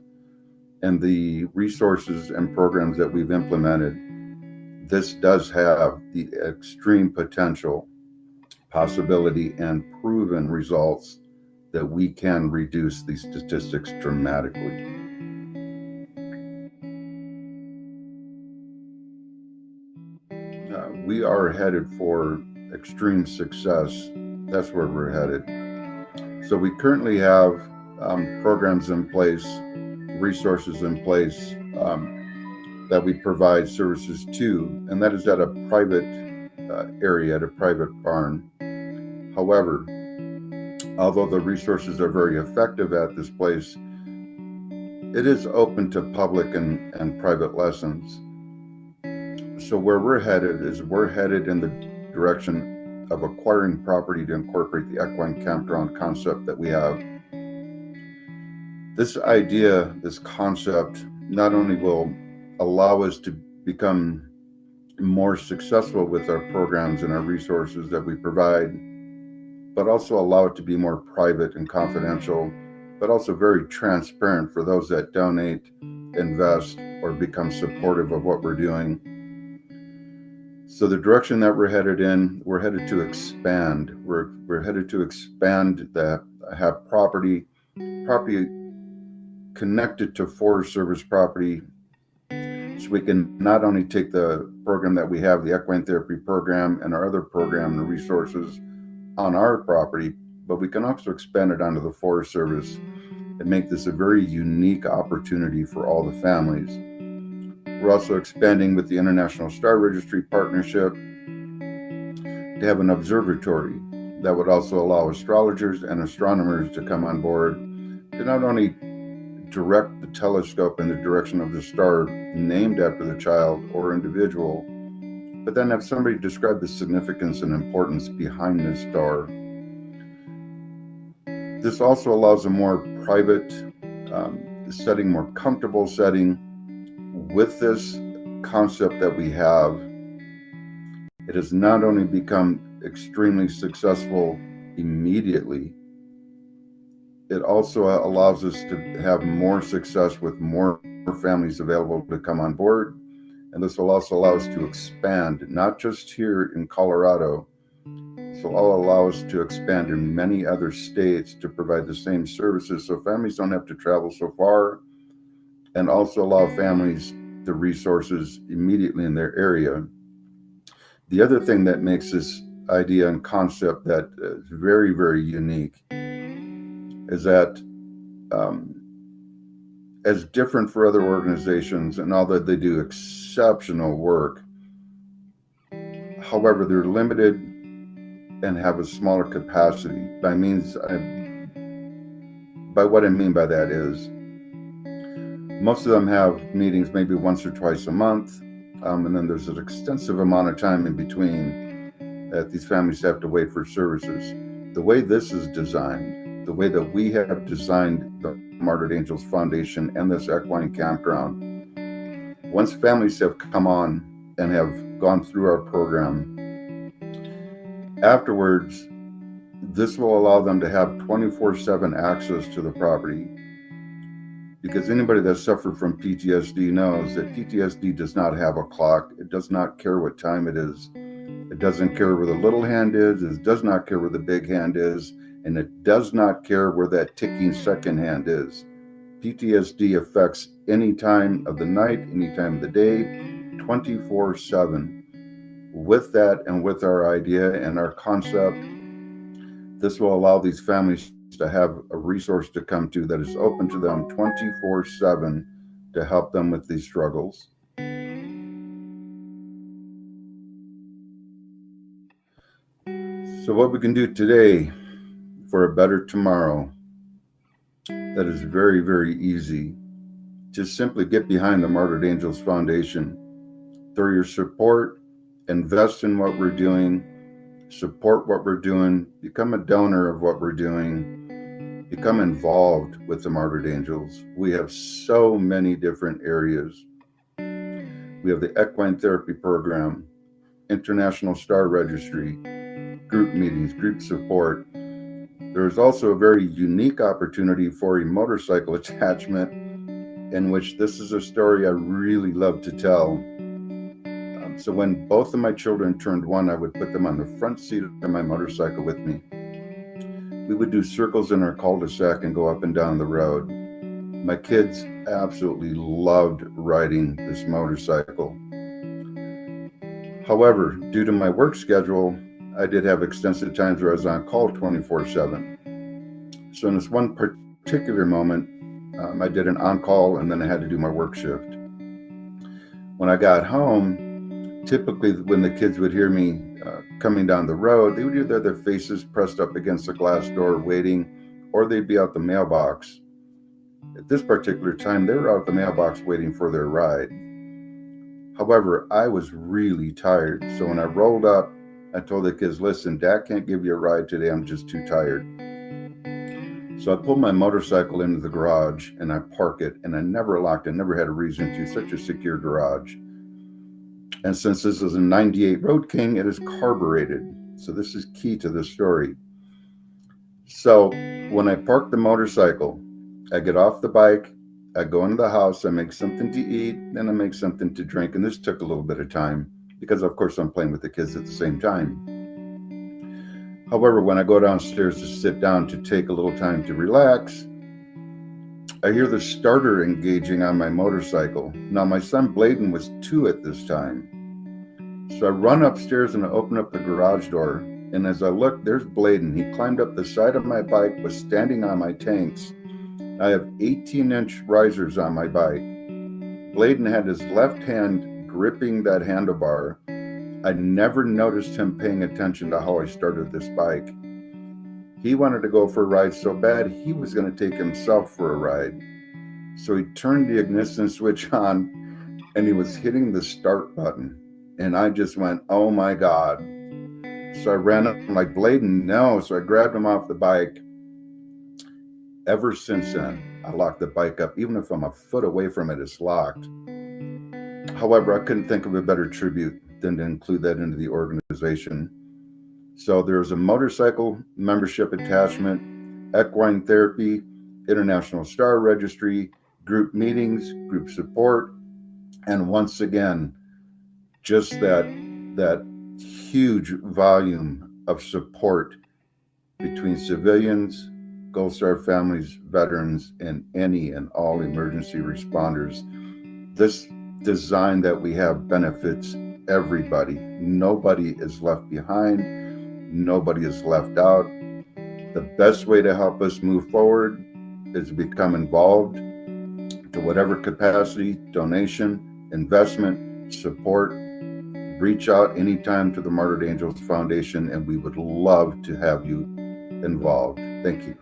and the resources and programs that we've implemented, this does have the extreme potential, possibility, and proven results that we can reduce these statistics dramatically. We are headed for extreme success. That's where we're headed. So we currently have programs in place, resources in place that we provide services to, and that is at a private area, at a private barn. However, although the resources are very effective at this place, it is open to public and private lessons. So where we're headed is we're headed in the direction of acquiring property to incorporate the equine campground concept that we have. This idea, this concept, not only will allow us to become more successful with our programs and our resources that we provide, but also allow it to be more private and confidential, but also very transparent for those that donate, invest, or become supportive of what we're doing. So the direction that we're headed in, we're headed to expand. We're headed to expand that, have property connected to Forest Service property, so we can not only take the program that we have, the equine therapy program, and our other program and resources on our property, but we can also expand it onto the Forest Service and make this a very unique opportunity for all the families. We're also expanding with the International Star Registry partnership to have an observatory that would also allow astrologers and astronomers to come on board to not only direct the telescope in the direction of the star named after the child or individual, but then have somebody describe the significance and importance behind this star. This also allows a more private setting, more comfortable setting. With this concept that we have, it has not only become extremely successful immediately, it also allows us to have more success with more families available to come on board. And this will also allow us to expand, not just here in Colorado. This will all allow us to expand in many other states to provide the same services, so families don't have to travel so far, and also allow families the resources immediately in their area. The other thing that makes this idea and concept that is very, very unique is that as different for other organizations, and although they do exceptional work, however, they're limited and have a smaller capacity. By what I mean by that is, most of them have meetings maybe once or twice a month, and then there's an extensive amount of time in between that these families have to wait for services. The way this is designed, the way that we have designed the Martyred Angels Foundation and this equine campground, once families have come on and have gone through our program, afterwards, this will allow them to have 24/7 access to the property. Because anybody that suffered from PTSD knows that PTSD does not have a clock. It does not care what time it is. It doesn't care where the little hand is. It does not care where the big hand is. And it does not care where that ticking second hand is. PTSD affects any time of the night, any time of the day, 24/7. With that and with our idea and our concept, this will allow these families to have a resource to come to that is open to them 24/7 to help them with these struggles. So what we can do today for a better tomorrow, that is very, very easy. Just simply get behind the Martyred Angels Foundation. Through your support, invest in what we're doing, support what we're doing, become a donor of what we're doing, become involved with the Martyred Angels. We have so many different areas. We have the equine therapy program, International Star Registry, group meetings, group support. There's also a very unique opportunity for a motorcycle attachment, in which this is a story I really love to tell. So when both of my children turned 1, I would put them on the front seat of my motorcycle with me. We would do circles in our cul-de-sac and go up and down the road. My kids absolutely loved riding this motorcycle. However, due to my work schedule, I did have extensive times where I was on call 24/7. So in this one particular moment, I did an on-call and then I had to do my work shift. When I got home, typically when the kids would hear me coming down the road, they would either have their faces pressed up against the glass door waiting, or they'd be out the mailbox. At this particular time, they were out the mailbox waiting for their ride. However, I was really tired. So when I rolled up, I told the kids, listen, Dad can't give you a ride today. I'm just too tired. So I pulled my motorcycle into the garage and I park it, and I never locked it, never had a reason to, such a secure garage. And since this is a 98 Road King, it is carbureted. So this is key to the story. So when I park the motorcycle, I get off the bike, I go into the house, I make something to eat, then I make something to drink. And this took a little bit of time because, of course, I'm playing with the kids at the same time. However, when I go downstairs to sit down to take a little time to relax, I hear the starter engaging on my motorcycle. Now, my son Bladen was 2 at this time. So I run upstairs and I open up the garage door. And as I look, there's Bladen. He climbed up the side of my bike, was standing on my tanks. I have 18-inch risers on my bike. Bladen had his left hand gripping that handlebar. I never noticed him paying attention to how I started this bike. He wanted to go for a ride so bad, he was going to take himself for a ride. So he turned the ignition switch on and he was hitting the start button. And I just went, oh my God. So I ran up, I'm like, Bladen, no. So I grabbed him off the bike. Ever since then, I locked the bike up. Even if I'm a foot away from it, it's locked. However, I couldn't think of a better tribute than to include that into the organization. So there's a motorcycle membership attachment, equine therapy, International Star Registry, group meetings, group support, and once again, just that huge volume of support between civilians, Gold Star families, veterans, and any and all emergency responders. This design that we have benefits everybody. Nobody is left behind. Nobody is left out. The best way to help us move forward is to become involved to whatever capacity, donation, investment, support. Reach out anytime to the Martyred Angels Foundation, and we would love to have you involved. Thank you.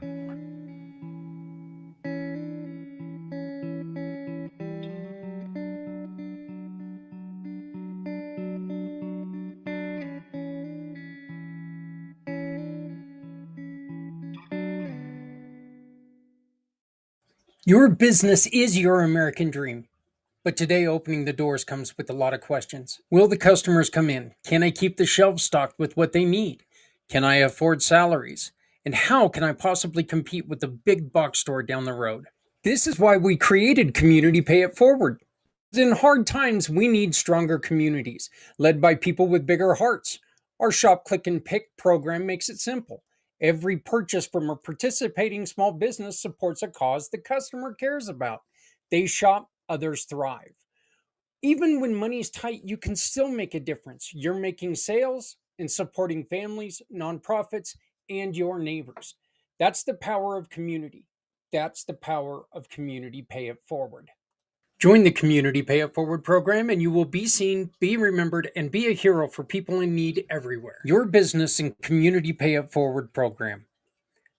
Your business is your American dream. But today, opening the doors comes with a lot of questions. Will the customers come in? Can I keep the shelves stocked with what they need? Can I afford salaries? And how can I possibly compete with the big box store down the road? This is why we created Community Pay It Forward. In hard times, we need stronger communities, led by people with bigger hearts. Our Shop, Click, and Pick program makes it simple. Every purchase from a participating small business supports a cause the customer cares about. They shop, others thrive. Even when money's tight, you can still make a difference. You're making sales and supporting families, nonprofits, and your neighbors. That's the power of community. That's the power of Community Pay It Forward. Join the Community Pay It Forward program and you will be seen, be remembered, and be a hero for people in need everywhere. Your business and Community Pay It Forward program.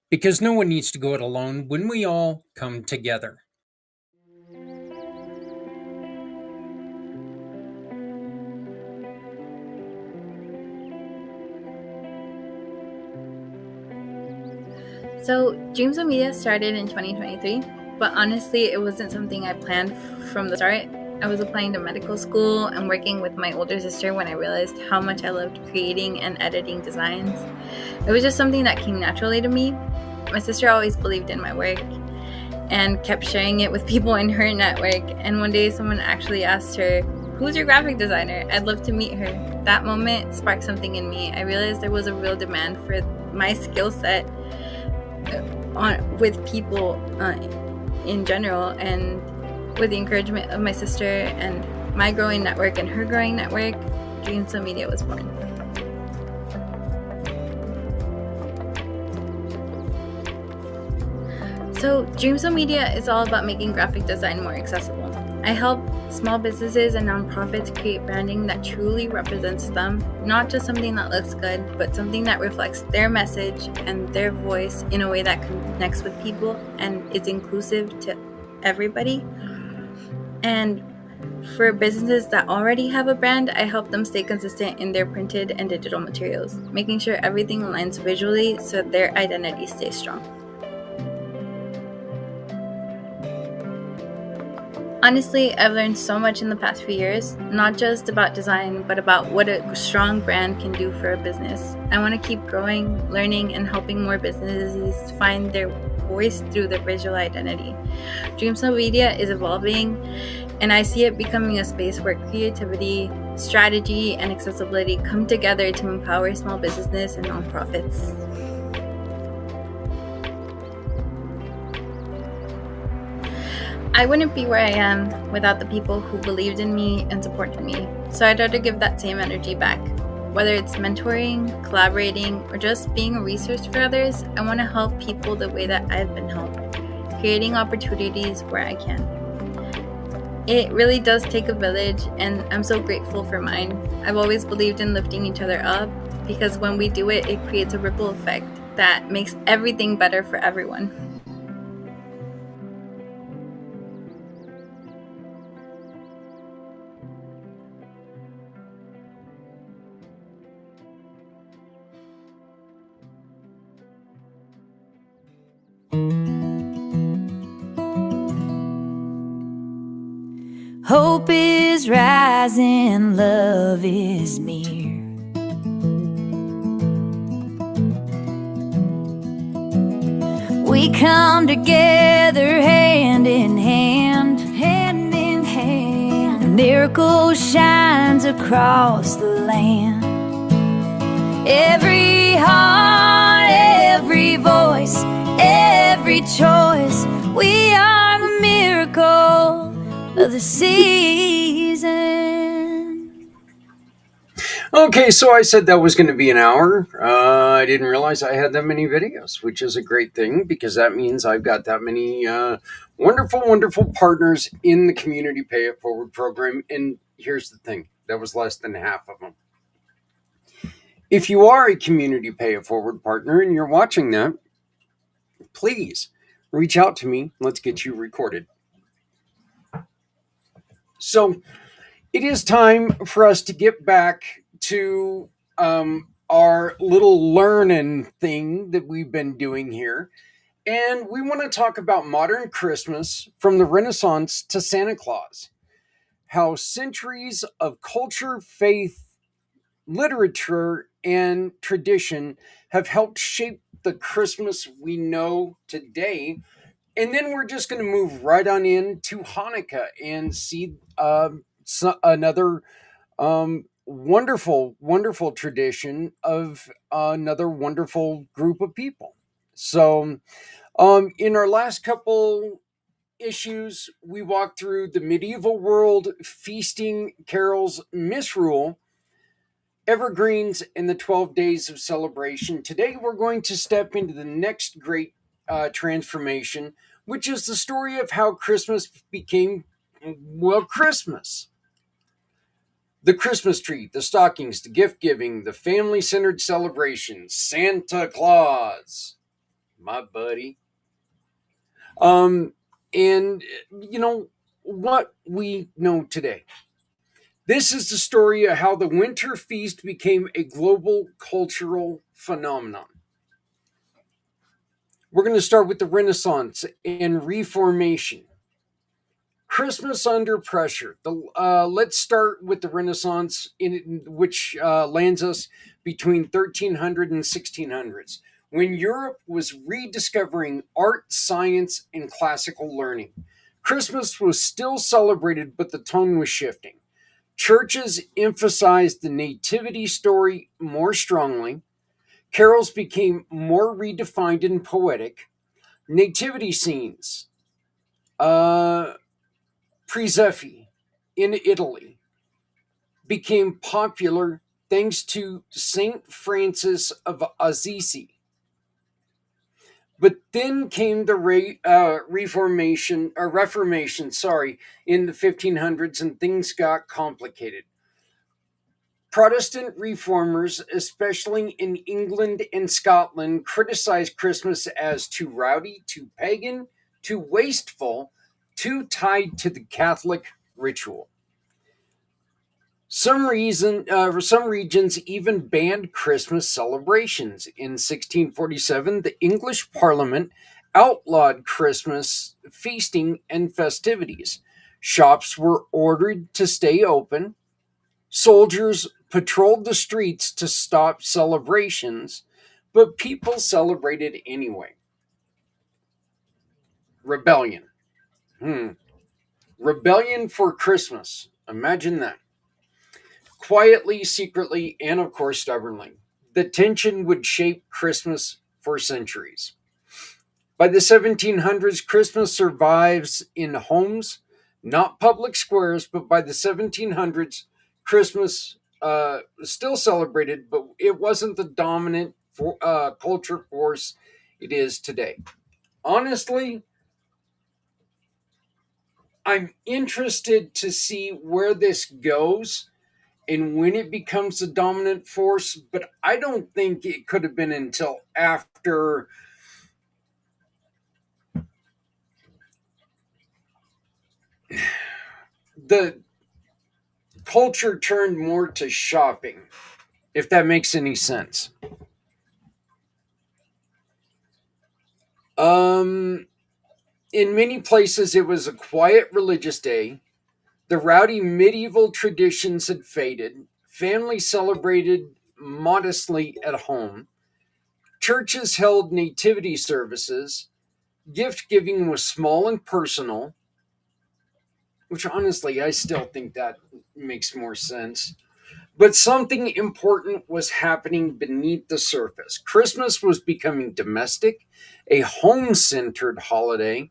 Because no one needs to go it alone when we all come together. So, Dreams of Media started in 2023, but honestly, it wasn't something I planned from the start. I was applying to medical school and working with my older sister when I realized how much I loved creating and editing designs. It was just something that came naturally to me. My sister always believed in my work and kept sharing it with people in her network. And one day someone actually asked her, "Who's your graphic designer? I'd love to meet her." That moment sparked something in me. I realized there was a real demand for my skill set with people in general, and with the encouragement of my sister and my growing network and her growing network, Dreams of Media was born. So Dreams of Media is all about making graphic design more accessible. I help small businesses and nonprofits create branding that truly represents them, not just something that looks good, but something that reflects their message and their voice in a way that connects with people and is inclusive to everybody. And for businesses that already have a brand, I help them stay consistent in their printed and digital materials, making sure everything aligns visually so their identity stays strong. Honestly, I've learned so much in the past few years, not just about design, but about what a strong brand can do for a business. I want to keep growing, learning, and helping more businesses find their voice through their visual identity. Dreams of Media is evolving, and I see it becoming a space where creativity, strategy, and accessibility come together to empower small businesses and nonprofits. I wouldn't be where I am without the people who believed in me and supported me, so I try to give that same energy back. Whether it's mentoring, collaborating, or just being a resource for others, I want to help people the way that I've been helped, creating opportunities where I can. It really does take a village, and I'm so grateful for mine. I've always believed in lifting each other up, because when we do it, it creates a ripple effect that makes everything better for everyone. Hope is rising, love is near. We come together hand in hand, hand in hand. A miracle shines across the land. Every heart, every voice, every choice, we are the miracle of the season. Okay, so I said that was going to be an hour. I didn't realize I had that many videos, which is a great thing because that means I've got that many wonderful, wonderful partners in the Community Pay It Forward program. And here's the thing, that was less than half of them. If you are a Community Pay It Forward partner and you're watching that, please reach out to me. Let's get you recorded. So it is time for us to get back to our little learning thing that we've been doing here. And we want to talk about modern Christmas from the Renaissance to Santa Claus. How centuries of culture, faith, literature, and tradition have helped shape the Christmas we know today. And then we're just going to move right on into Hanukkah and see another wonderful, wonderful tradition of another wonderful group of people. So in our last couple issues, we walk through the medieval world, feasting, carols, misrule, evergreens, and the 12 days of celebration. Today, we're going to step into the next great transformation, which is the story of how Christmas became, well, Christmas. The Christmas tree, the stockings, the gift giving, the family centered celebration, Santa Claus, my buddy. And you know what we know today. This is the story of how the winter feast became a global cultural phenomenon. We're going to start with the Renaissance and Reformation. Christmas under pressure. Let's start with the Renaissance, which lands us between 1300 and 1600s, when Europe was rediscovering art, science, and classical learning. Christmas was still celebrated, but the tone was shifting. Churches emphasized the nativity story more strongly. Carols became more redefined and poetic. Nativity scenes, Presepi in Italy, became popular thanks to Saint Francis of Assisi. But then came the Reformation, in the 1500s, and things got complicated. Protestant reformers, especially in England and Scotland, criticized Christmas as too rowdy, too pagan, too wasteful, too tied to the Catholic ritual. Some regions even banned Christmas celebrations. In 1647, the English Parliament outlawed Christmas feasting and festivities. Shops were ordered to stay open. Soldiers patrolled the streets to stop celebrations, but people celebrated anyway. Rebellion. Rebellion for Christmas. Imagine that. Quietly, secretly, and of course stubbornly. The tension would shape Christmas for centuries. By the 1700s, Christmas survives in homes, not public squares, but by the 1700s, Christmas still celebrated, but it wasn't the dominant culture force it is today. Honestly, I'm interested to see where this goes and when it becomes the dominant force, but I don't think it could have been until after the culture turned more to shopping, if that makes any sense. In many places, it was a quiet religious day. The rowdy medieval traditions had faded. Families celebrated modestly at home. Churches held nativity services. Gift giving was small and personal, which honestly, I still think that makes more sense. But something important was happening beneath the surface. Christmas was becoming domestic, a home-centered holiday,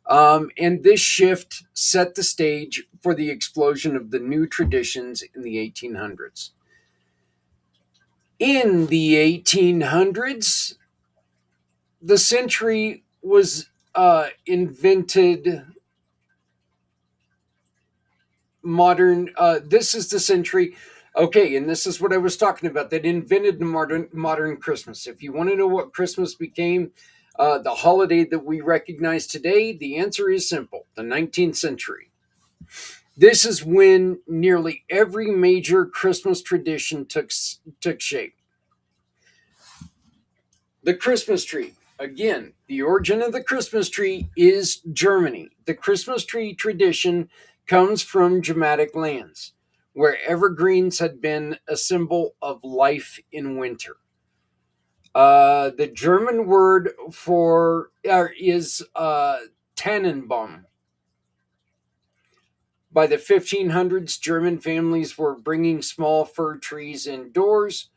and this shift set the stage for the explosion of the new traditions in the 1800s. In the 1800s, the century was invented modern. This is the century. Okay, and this is what I was talking about. That invented the modern Christmas. If you want to know what Christmas became, the holiday that we recognize today, the answer is simple: the 19th century. This is when nearly every major Christmas tradition took shape. The Christmas tree. Again, the origin of the Christmas tree is Germany. The Christmas tree tradition comes from Germanic lands, where evergreens had been a symbol of life in winter. The German word for is Tannenbaum. By the 1500s, German families were bringing small fir trees indoors,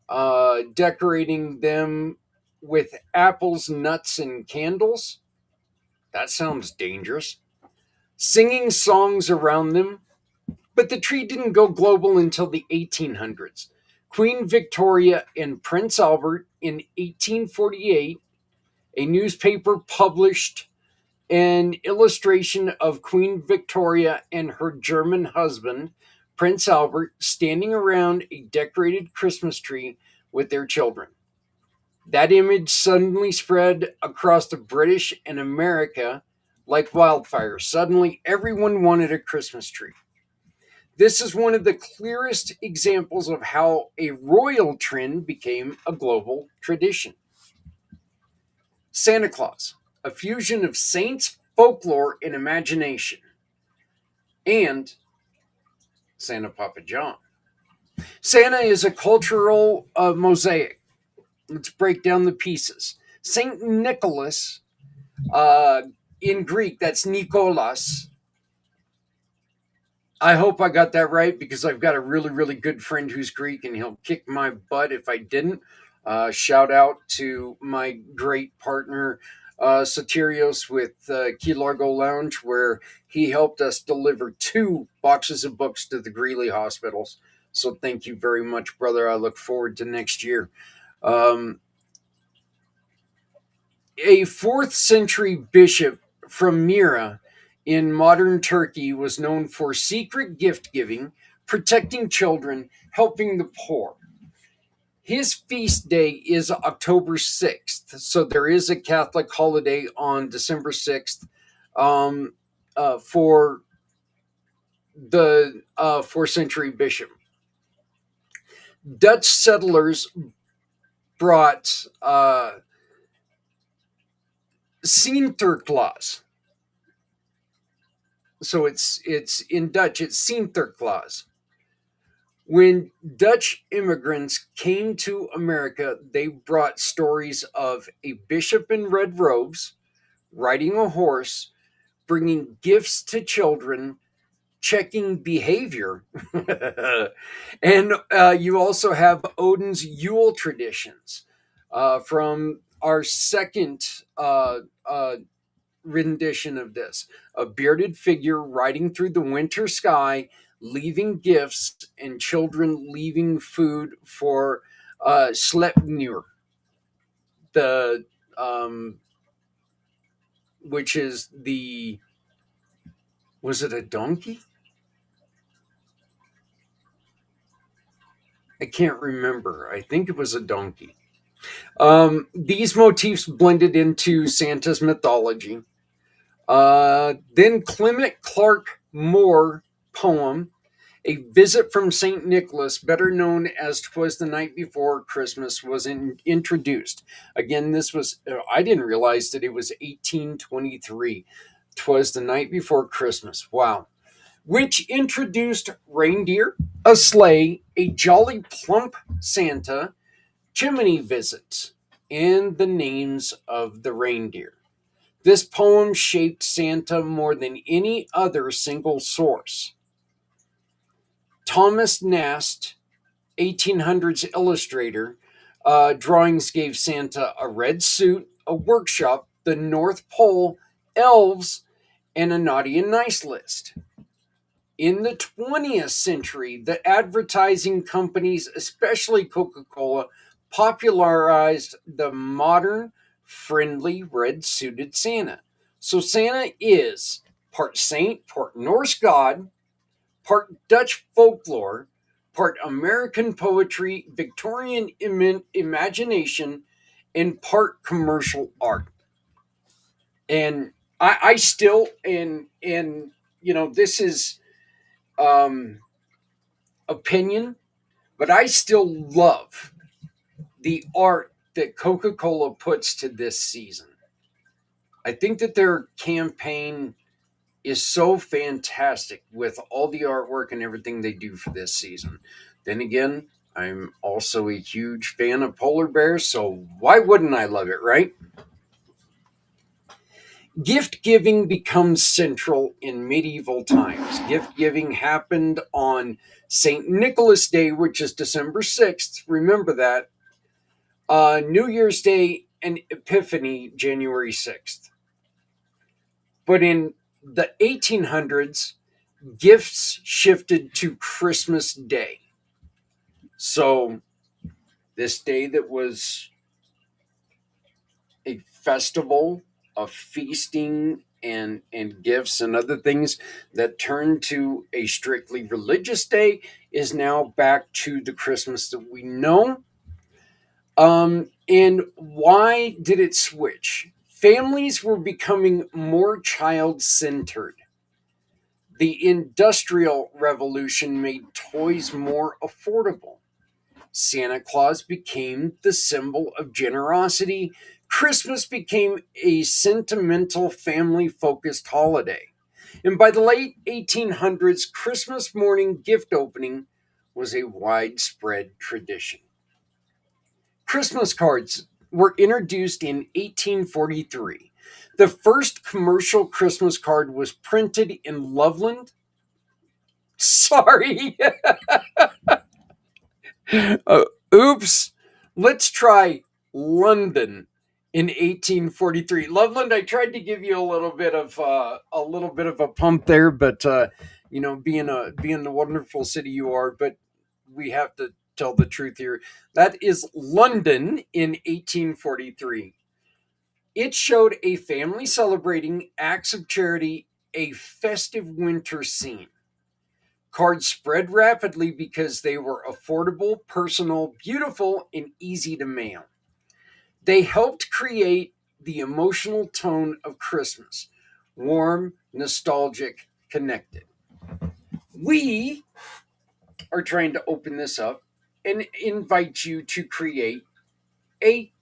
decorating them with apples, nuts, and candles. That sounds dangerous. Singing songs around them. But the tree didn't go global until the 1800s. Queen Victoria and Prince Albert in 1848, a newspaper published an illustration of Queen Victoria and her German husband, Prince Albert, standing around a decorated Christmas tree with their children. That image suddenly spread across the British and America like wildfire. Suddenly, everyone wanted a Christmas tree. This is one of the clearest examples of how a royal trend became a global tradition. Santa Claus, a fusion of saints, folklore, and imagination. And Santa Papa John. Santa is a cultural mosaic. Let's break down the pieces. Saint Nicholas, in Greek, that's Nikolas. I hope I got that right because I've got a really, really good friend who's Greek and he'll kick my butt if I didn't. Shout out to my great partner, Soterios with Key Largo Lounge, where he helped us deliver 2 boxes of books to the Greeley hospitals. So thank you very much, brother. I look forward to next year. A 4th century bishop from Myra in modern Turkey was known for secret gift giving, protecting children, helping the poor. His feast day is October 6th, so there is a Catholic holiday on December 6th for the 4th century bishop. Dutch settlers brought Sinterklaas. So it's in Dutch, it's Sinterklaas. When Dutch immigrants came to America, they brought stories of a bishop in red robes, riding a horse, bringing gifts to children, checking behavior. And you also have Odin's Yule traditions from our second rendition of this. A bearded figure riding through the winter sky, leaving gifts, and children leaving food for Sleipnir, the which is the, was it a donkey? I can't remember. I think it was a donkey. These motifs blended into Santa's mythology. Then Clement Clark Moore poem, A Visit from St. Nicholas, better known as 'Twas the Night Before Christmas, was introduced. Again, this was, I didn't realize that it was 1823. 'Twas the Night Before Christmas. Wow. Which introduced reindeer, a sleigh, a jolly plump Santa, chimney visits, and the names of the reindeer. This poem shaped Santa more than any other single source. Thomas Nast, 1800s illustrator, drawings gave Santa a red suit, a workshop, the North Pole, elves, and a naughty and nice list. In the 20th century, the advertising companies, especially Coca-Cola, popularized the modern, friendly, red-suited Santa. So Santa is part saint, part Norse god, part Dutch folklore, part American poetry, Victorian imagination, and part commercial art. And I still, and you know, this is opinion, but I still love the art that Coca-Cola puts to this season. I think that their campaign is so fantastic with all the artwork and everything they do for this season. Then again, I'm also a huge fan of polar bears, so why wouldn't I love it, right? Gift giving becomes central in medieval times. Gift giving happened on St. Nicholas Day, which is December 6th. Remember that. New Year's Day and Epiphany, January 6th. But in the 1800s, gifts shifted to Christmas Day. So this day that was a festival of feasting and gifts and other things that turned to a strictly religious day is now back to the Christmas that we know. And why did it switch? Families were becoming more child-centered. The Industrial Revolution made toys more affordable. Santa Claus became the symbol of generosity. Christmas became a sentimental, family-focused holiday. And by the late 1800s, Christmas morning gift opening was a widespread tradition. Christmas cards were introduced in 1843. The first commercial Christmas card was printed in Loveland. Sorry. Oops. Let's try London in 1843. Loveland, I tried to give you a little bit of a pump there, but being the wonderful city you are, but we have to tell the truth here. That is London in 1843. It showed a family celebrating acts of charity, a festive winter scene. Cards spread rapidly because they were affordable, personal, beautiful, and easy to mail. They helped create the emotional tone of Christmas, warm, nostalgic, connected. We are trying to open this up and invite you to create a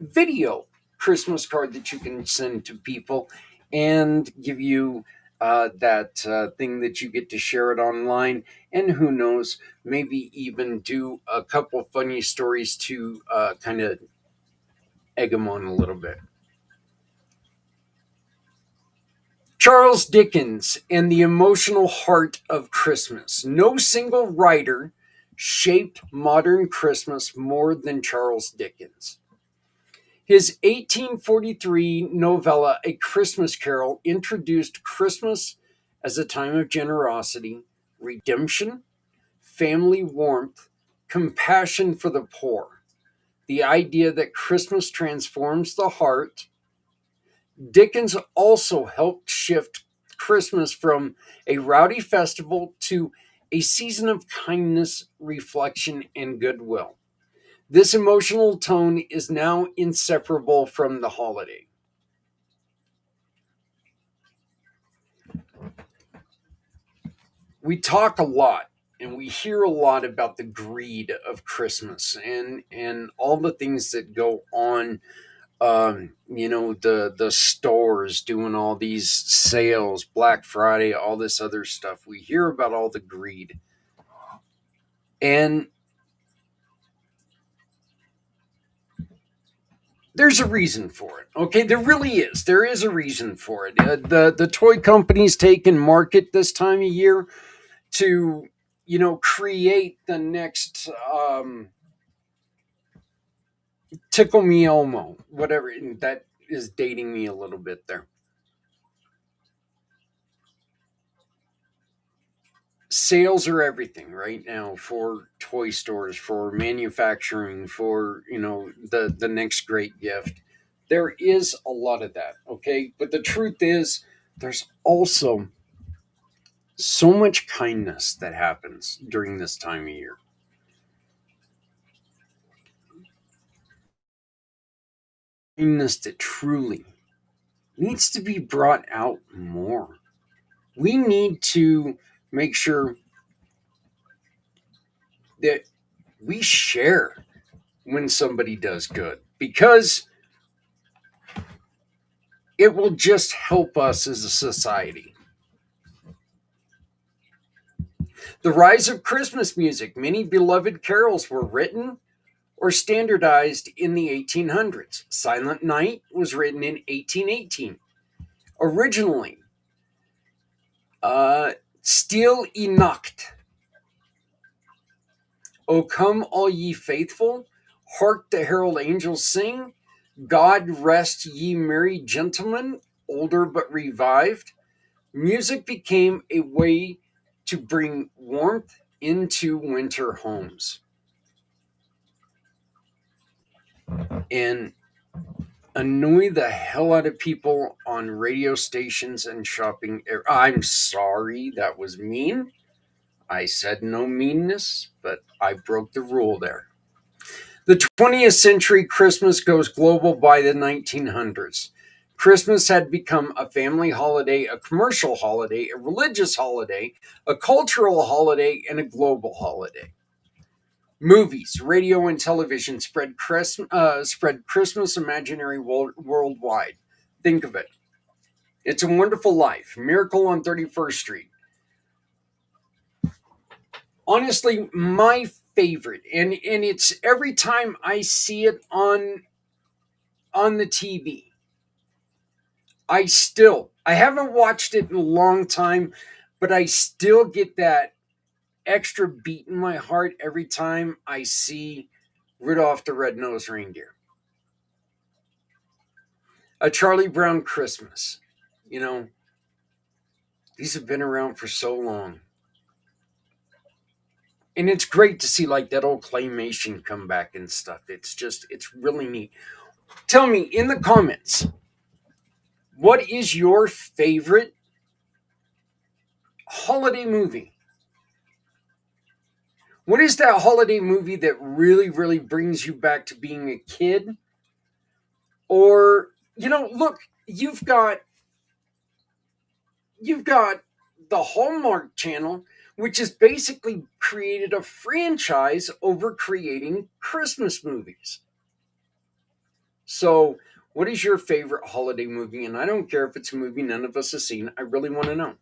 video Christmas card that you can send to people and give you that thing that you get to share it online. And who knows, maybe even do a couple funny stories to kind of egg them on a little bit. Charles Dickens and the emotional heart of Christmas. No single writer shaped modern Christmas more than Charles Dickens. His 1843 novella, A Christmas Carol, introduced Christmas as a time of generosity, redemption, family warmth, compassion for the poor. The idea that Christmas transforms the heart. Dickens also helped shift Christmas from a rowdy festival to a season of kindness, reflection, and goodwill. This emotional tone is now inseparable from the holiday. We talk a lot and we hear a lot about the greed of Christmas and all the things that go on. The stores doing all these sales, Black Friday, all this other stuff. We hear about all the greed. And there's a reason for it. Okay, there really is. There is a reason for it. The toy companies take and market this time of year to, create the next Tickle Me Elmo, whatever. And that is dating me a little bit there. Sales are everything right now for toy stores, for manufacturing, for the next great gift. There is a lot of that, okay? But the truth is, there's also so much kindness that happens during this time of year. Kindness that truly needs to be brought out more. We need to make sure that we share when somebody does good, because it will just help us as a society. The rise of Christmas music. Many beloved carols were written or standardized in the 1800s. Silent Night was written in 1818. Originally, Stille Nacht, O come all ye faithful, hark the herald angels sing, God rest ye merry gentlemen, older but revived, music became a way to bring warmth into winter homes. And annoy the hell out of people on radio stations and shopping. I'm sorry, that was mean. I said no meanness, but I broke the rule there. The 20th century, Christmas goes global by the 1900s. Christmas had become a family holiday, a commercial holiday, a religious holiday, a cultural holiday, and a global holiday. Movies, radio, and television spread Christmas imaginary worldwide. Think of it. It's a Wonderful Life, Miracle on 31st Street. Honestly, my favorite, and it's every time I see it on the TV, I haven't watched it in a long time, but I still get that extra beat in my heart every time I see Rudolph the Red-Nosed Reindeer. A Charlie Brown Christmas. You know, these have been around for so long. And it's great to see like that old claymation come back and stuff. It's really neat. Tell me in the comments, what is your favorite holiday movie? What is that holiday movie that really, really brings you back to being a kid? Or, look, you've got the Hallmark Channel, which has basically created a franchise over creating Christmas movies. So, what is your favorite holiday movie? And I don't care if it's a movie none of us have seen. I really want to know.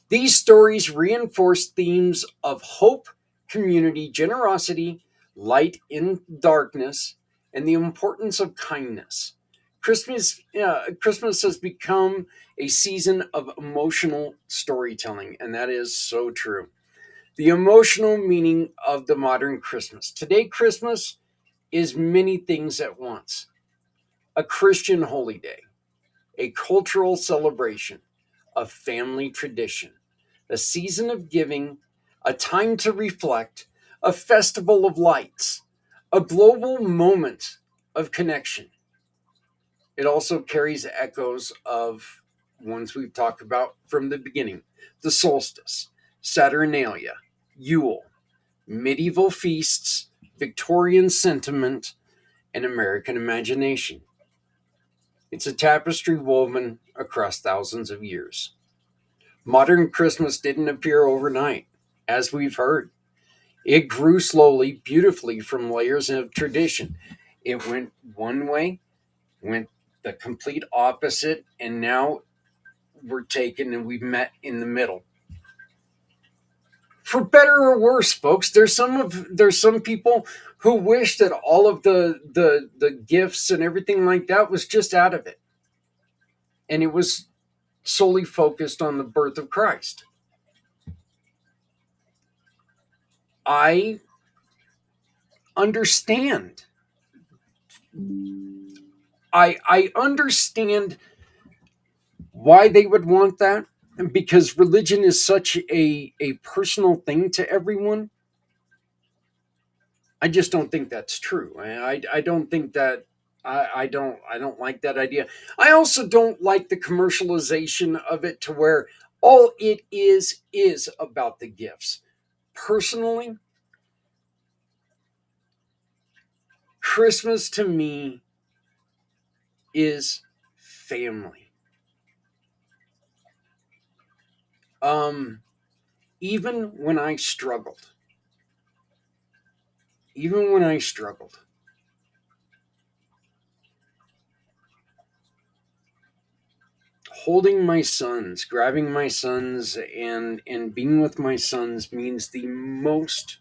These stories reinforce themes of hope, community, generosity, light in darkness, and the importance of kindness. Christmas has become a season of emotional storytelling, and that is so true. The emotional meaning of the modern Christmas. Today, Christmas is many things at once. A Christian holy day, a cultural celebration, a family tradition, a season of giving, a time to reflect, a festival of lights, a global moment of connection. It also carries echoes of ones we've talked about from the beginning: the solstice, Saturnalia, Yule, medieval feasts, Victorian sentiment, and American imagination. It's a tapestry woven across thousands of years. Modern Christmas didn't appear overnight, as we've heard. It grew slowly, beautifully from layers of tradition. It went one way, went the complete opposite, and now we're taken and we've met in the middle. For better or worse, folks, there's some people who wish that all of the gifts and everything like that was just out of it, and it was solely focused on the birth of Christ. I understand. I understand why they would want that, because religion is such a personal thing to everyone. I just don't think that's true. I don't think that. I don't like that idea. I also don't like the commercialization of it to where all it is about the gifts. Personally, Christmas to me is family. Even when I struggled, holding my sons, grabbing my sons, and being with my sons means the most.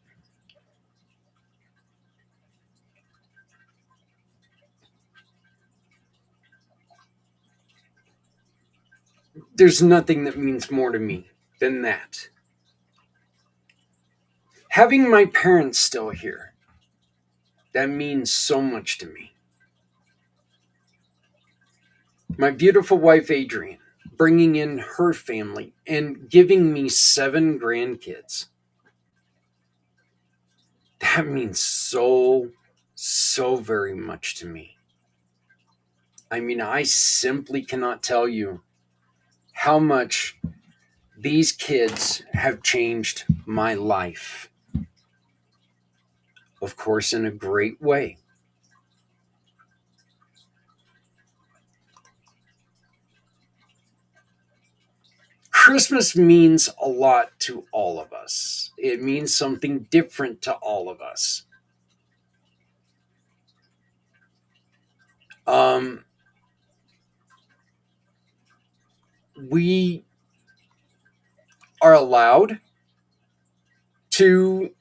There's nothing that means more to me than that. Having my parents still here, that means so much to me. My beautiful wife, Adrienne, bringing in her family and giving me 7 grandkids. That means so very much to me. I mean, I simply cannot tell you how much these kids have changed my life. Of course, in a great way. Christmas means a lot to all of us. It means something different to all of us. We are allowed to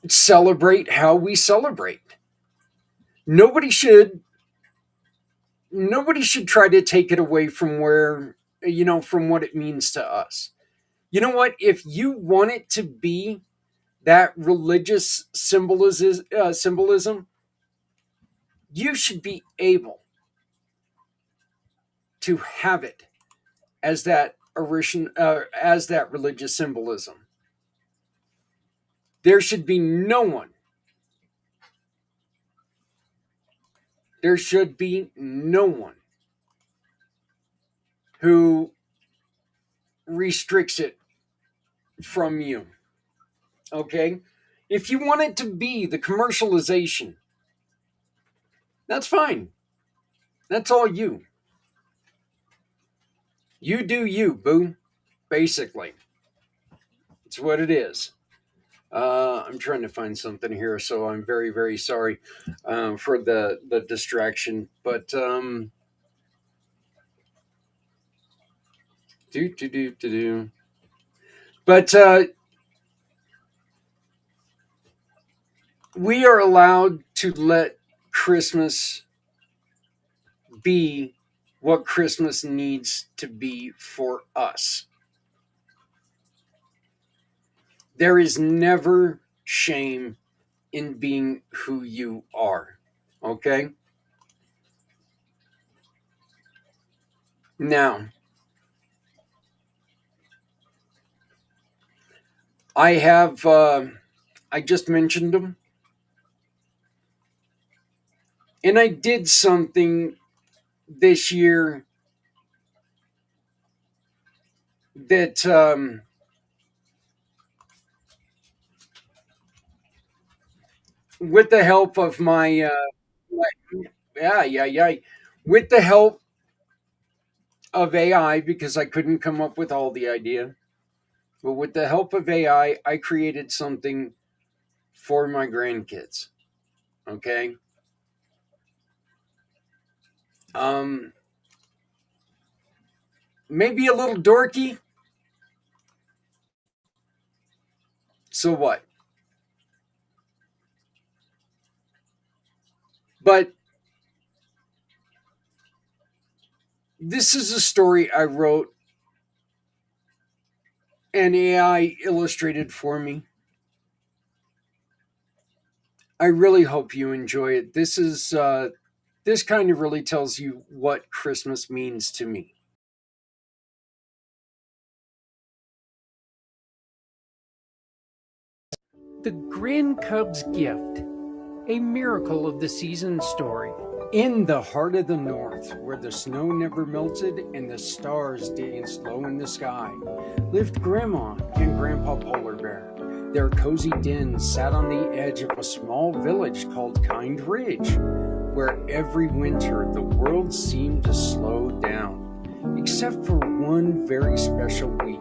celebrate how we celebrate. Nobody should try to take it away from from what it means to us. You know what? If you want it to be that religious symbolism, you should be able to have it as that religious symbolism. There should be no one who restricts it from you. Okay? If you want it to be the commercialization, that's fine. That's all you. You do you, boo. Basically. It's what it is. I'm trying to find something here, so I'm very, very sorry for the distraction. But But we are allowed to let Christmas be what Christmas needs to be for us. There is never shame in being who you are. Okay? Now, I have, I just mentioned them. And I did something this year that with the help of my with the help of AI, because I couldn't come up with all the idea, but with the help of AI, I created something for my grandkids. Okay. Maybe a little dorky. So what? But this is a story I wrote and AI illustrated for me. I really hope you enjoy it. This is this kind of really tells you what Christmas means to me. The Grand Cub's Gift, a miracle of the season story. In the heart of the North, where the snow never melted and the stars danced low in the sky, lived Grandma and Grandpa Polar Bear. Their cozy den sat on the edge of a small village called Kind Ridge, where every winter the world seemed to slow down, except for one very special week.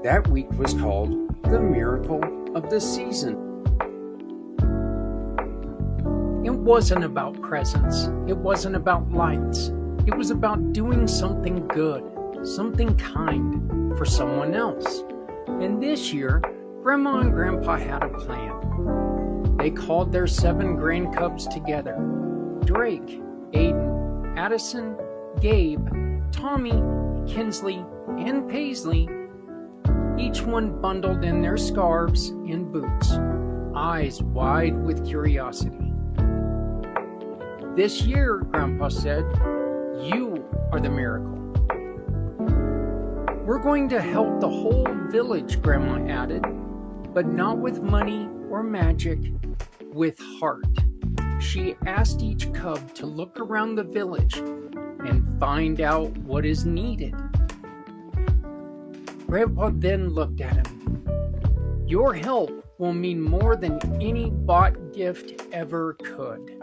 That week was called the Miracle of the Season. It wasn't about presents. It wasn't about lights. It was about doing something good, something kind for someone else. And this year, Grandma and Grandpa had a plan. They called their 7 grand cubs together. Drake, Aiden, Addison, Gabe, Tommy, Kinsley, and Paisley, each one bundled in their scarves and boots, eyes wide with curiosity. This year, Grandpa said, you are the miracle. We're going to help the whole village, Grandma added, but not with money or magic, with heart. She asked each cub to look around the village and find out what is needed. Grandpa then looked at him. Your help will mean more than any bought gift ever could.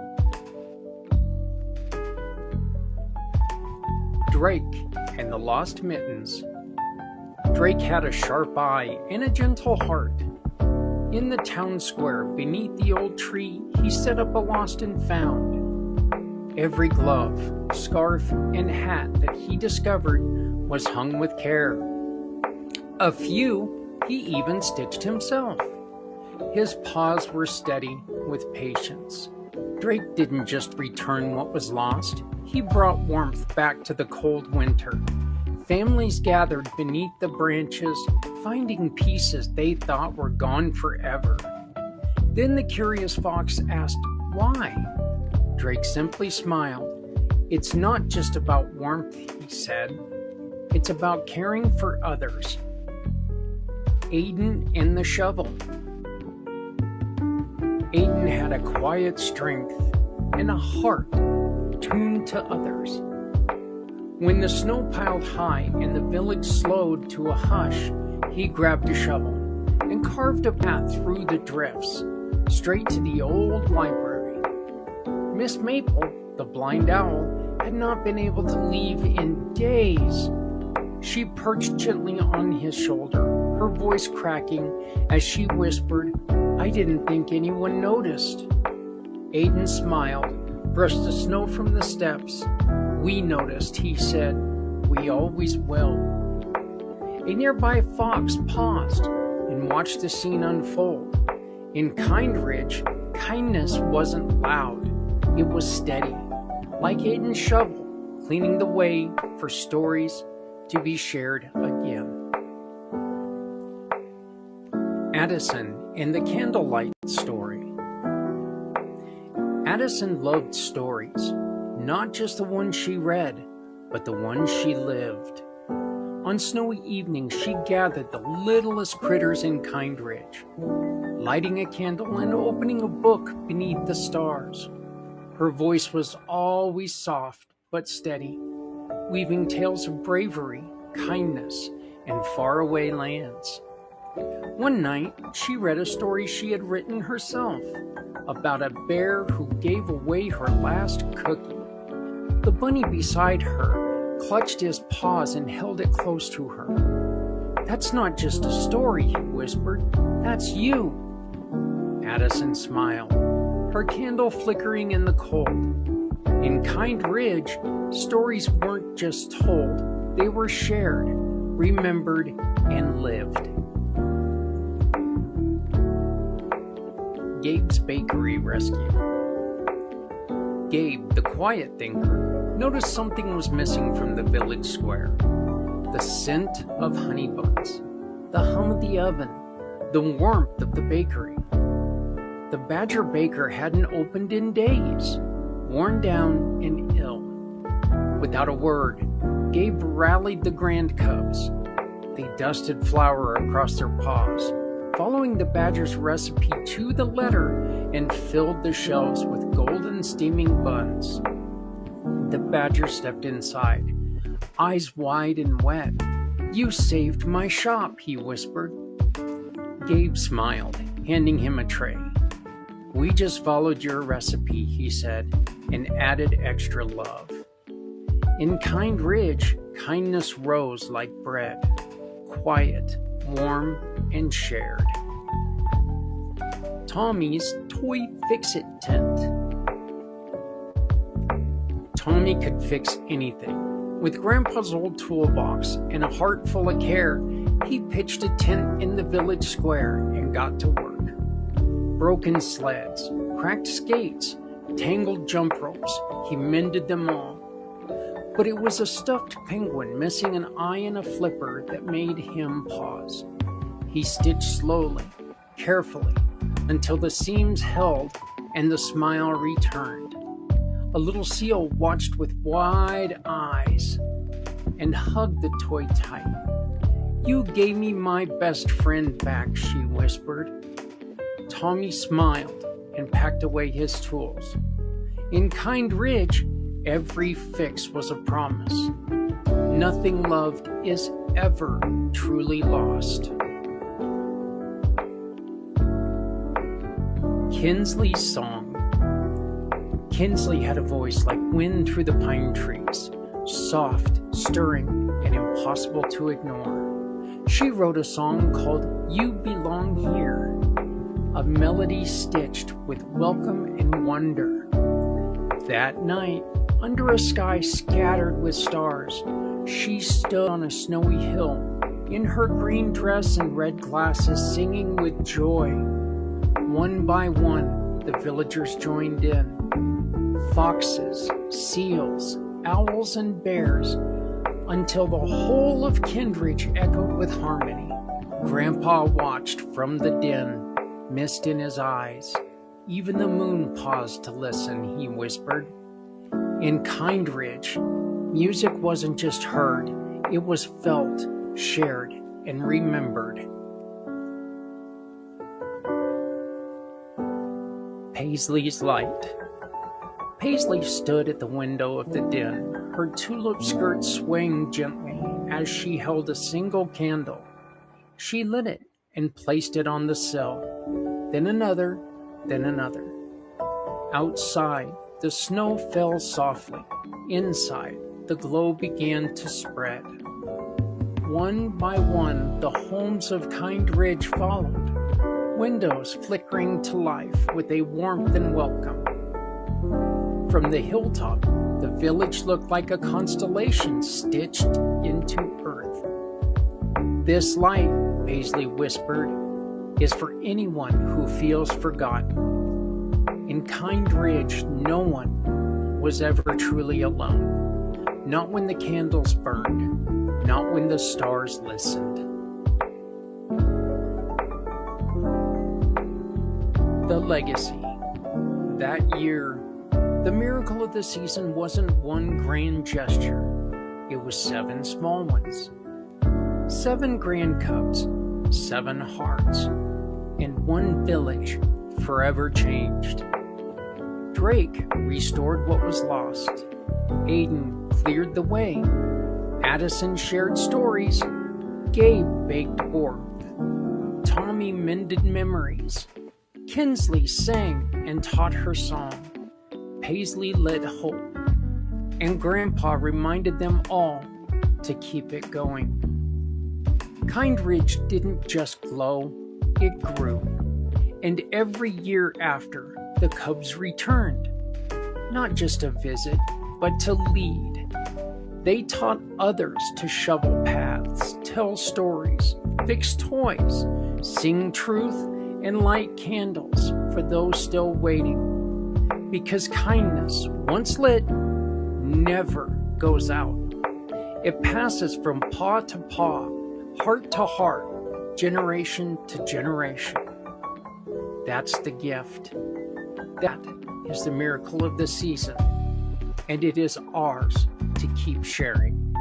Drake and the Lost Mittens. Drake had a sharp eye and a gentle heart. In the town square, beneath the old tree, he set up a lost and found. Every glove, scarf, and hat that he discovered was hung with care. A few he even stitched himself. His paws were steady with patience. Drake didn't just return what was lost, he brought warmth back to the cold winter. Families gathered beneath the branches, finding pieces they thought were gone forever. Then the curious fox asked, why? Drake simply smiled. It's not just about warmth, he said. It's about caring for others. Aiden and the shovel. Aiden had a quiet strength and a heart tuned to others. When the snow piled high and the village slowed to a hush, he grabbed a shovel and carved a path through the drifts, straight to the old library. Miss Maple, the blind owl, had not been able to leave in days. She perched gently on his shoulder, her voice cracking as she whispered, I didn't think anyone noticed. Aiden smiled, brushed the snow from the steps. We noticed, he said. We always will. A nearby fox paused and watched the scene unfold. In Kindridge, kindness wasn't loud. It was steady, like Aiden's shovel, cleaning the way for stories to be shared again. Addison and the Candlelight Story. Addison loved stories. Not just the ones she read, but the ones she lived. On snowy evenings, she gathered the littlest critters in Kindridge, lighting a candle and opening a book beneath the stars. Her voice was always soft but steady, weaving tales of bravery, kindness, and faraway lands. One night, she read a story she had written herself about a bear who gave away her last cookie. The bunny beside her clutched his paws and held it close to her. That's not just a story, he whispered. That's you. Addison smiled, her candle flickering in the cold. In Kindridge, stories weren't just told, they were shared, remembered, and lived. Gabe's Bakery Rescue. Gabe, the quiet thinker, noticed something was missing from the village square. The scent of honey buns, the hum of the oven, the warmth of the bakery. The Badger Baker hadn't opened in days, worn down and ill. Without a word, Gabe rallied the grand cubs. They dusted flour across their paws, following the Badger's recipe to the letter, and filled the shelves with golden steaming buns. The Badger stepped inside, eyes wide and wet. You saved my shop, he whispered. Gabe smiled, handing him a tray. We just followed your recipe, he said, and added extra love. In Kindridge, kindness rose like bread, quiet, warm, and shared. Tommy's Toy Fix-It Tent. Tommy could fix anything. With Grandpa's old toolbox and a heart full of care, he pitched a tent in the village square and got to work. Broken sleds, cracked skates, tangled jump ropes, he mended them all. But it was a stuffed penguin missing an eye and a flipper that made him pause. He stitched slowly, carefully, until the seams held and the smile returned. A little seal watched with wide eyes and hugged the toy tight. "You gave me my best friend back," she whispered. Tommy smiled and packed away his tools. In Kind Ridge, every fix was a promise. Nothing loved is ever truly lost. Kinsley's song. Kinsley had a voice like wind through the pine trees, soft, stirring, and impossible to ignore. She wrote a song called "You Belong Here," a melody stitched with welcome and wonder. That night, under a sky scattered with stars, she stood on a snowy hill, in her green dress and red glasses, singing with joy. One by one, the villagers joined in. Foxes, seals, owls, and bears, until the whole of Kindridge echoed with harmony. Grandpa watched from the den, mist in his eyes. Even the moon paused to listen, he whispered. In Kind Ridge, music wasn't just heard, it was felt, shared, and remembered. Paisley's light. Paisley stood at the window of the den, her tulip skirt swaying gently as she held a single candle. She lit it and placed it on the sill, then another, then another. Outside, the snow fell softly. Inside, the glow began to spread. One by one, the homes of Kind Ridge followed, windows flickering to life with a warmth and welcome. From the hilltop, the village looked like a constellation stitched into earth. This light, Paisley whispered, is for anyone who feels forgotten. In Kind Ridge, no one was ever truly alone. Not when the candles burned, not when the stars listened. The legacy. That year, the miracle of the season wasn't one grand gesture. It was 7 small ones. 7 grand cubs, 7 hearts, and 1 village forever changed. Drake restored what was lost. Aiden cleared the way. Addison shared stories. Gabe baked warmth. Tommy mended memories. Kinsley sang and taught her song. Paisley lit hope. And Grandpa reminded them all to keep it going. Kind Ridge didn't just glow, it grew. And every year after, the Cubs returned. Not just to visit, but to lead. They taught others to shovel paths, tell stories, fix toys, sing truth, and light candles for those still waiting. Because kindness, once lit, never goes out. It passes from paw to paw, heart to heart, generation to generation. That's the gift. That is the miracle of the season, and it is ours to keep sharing.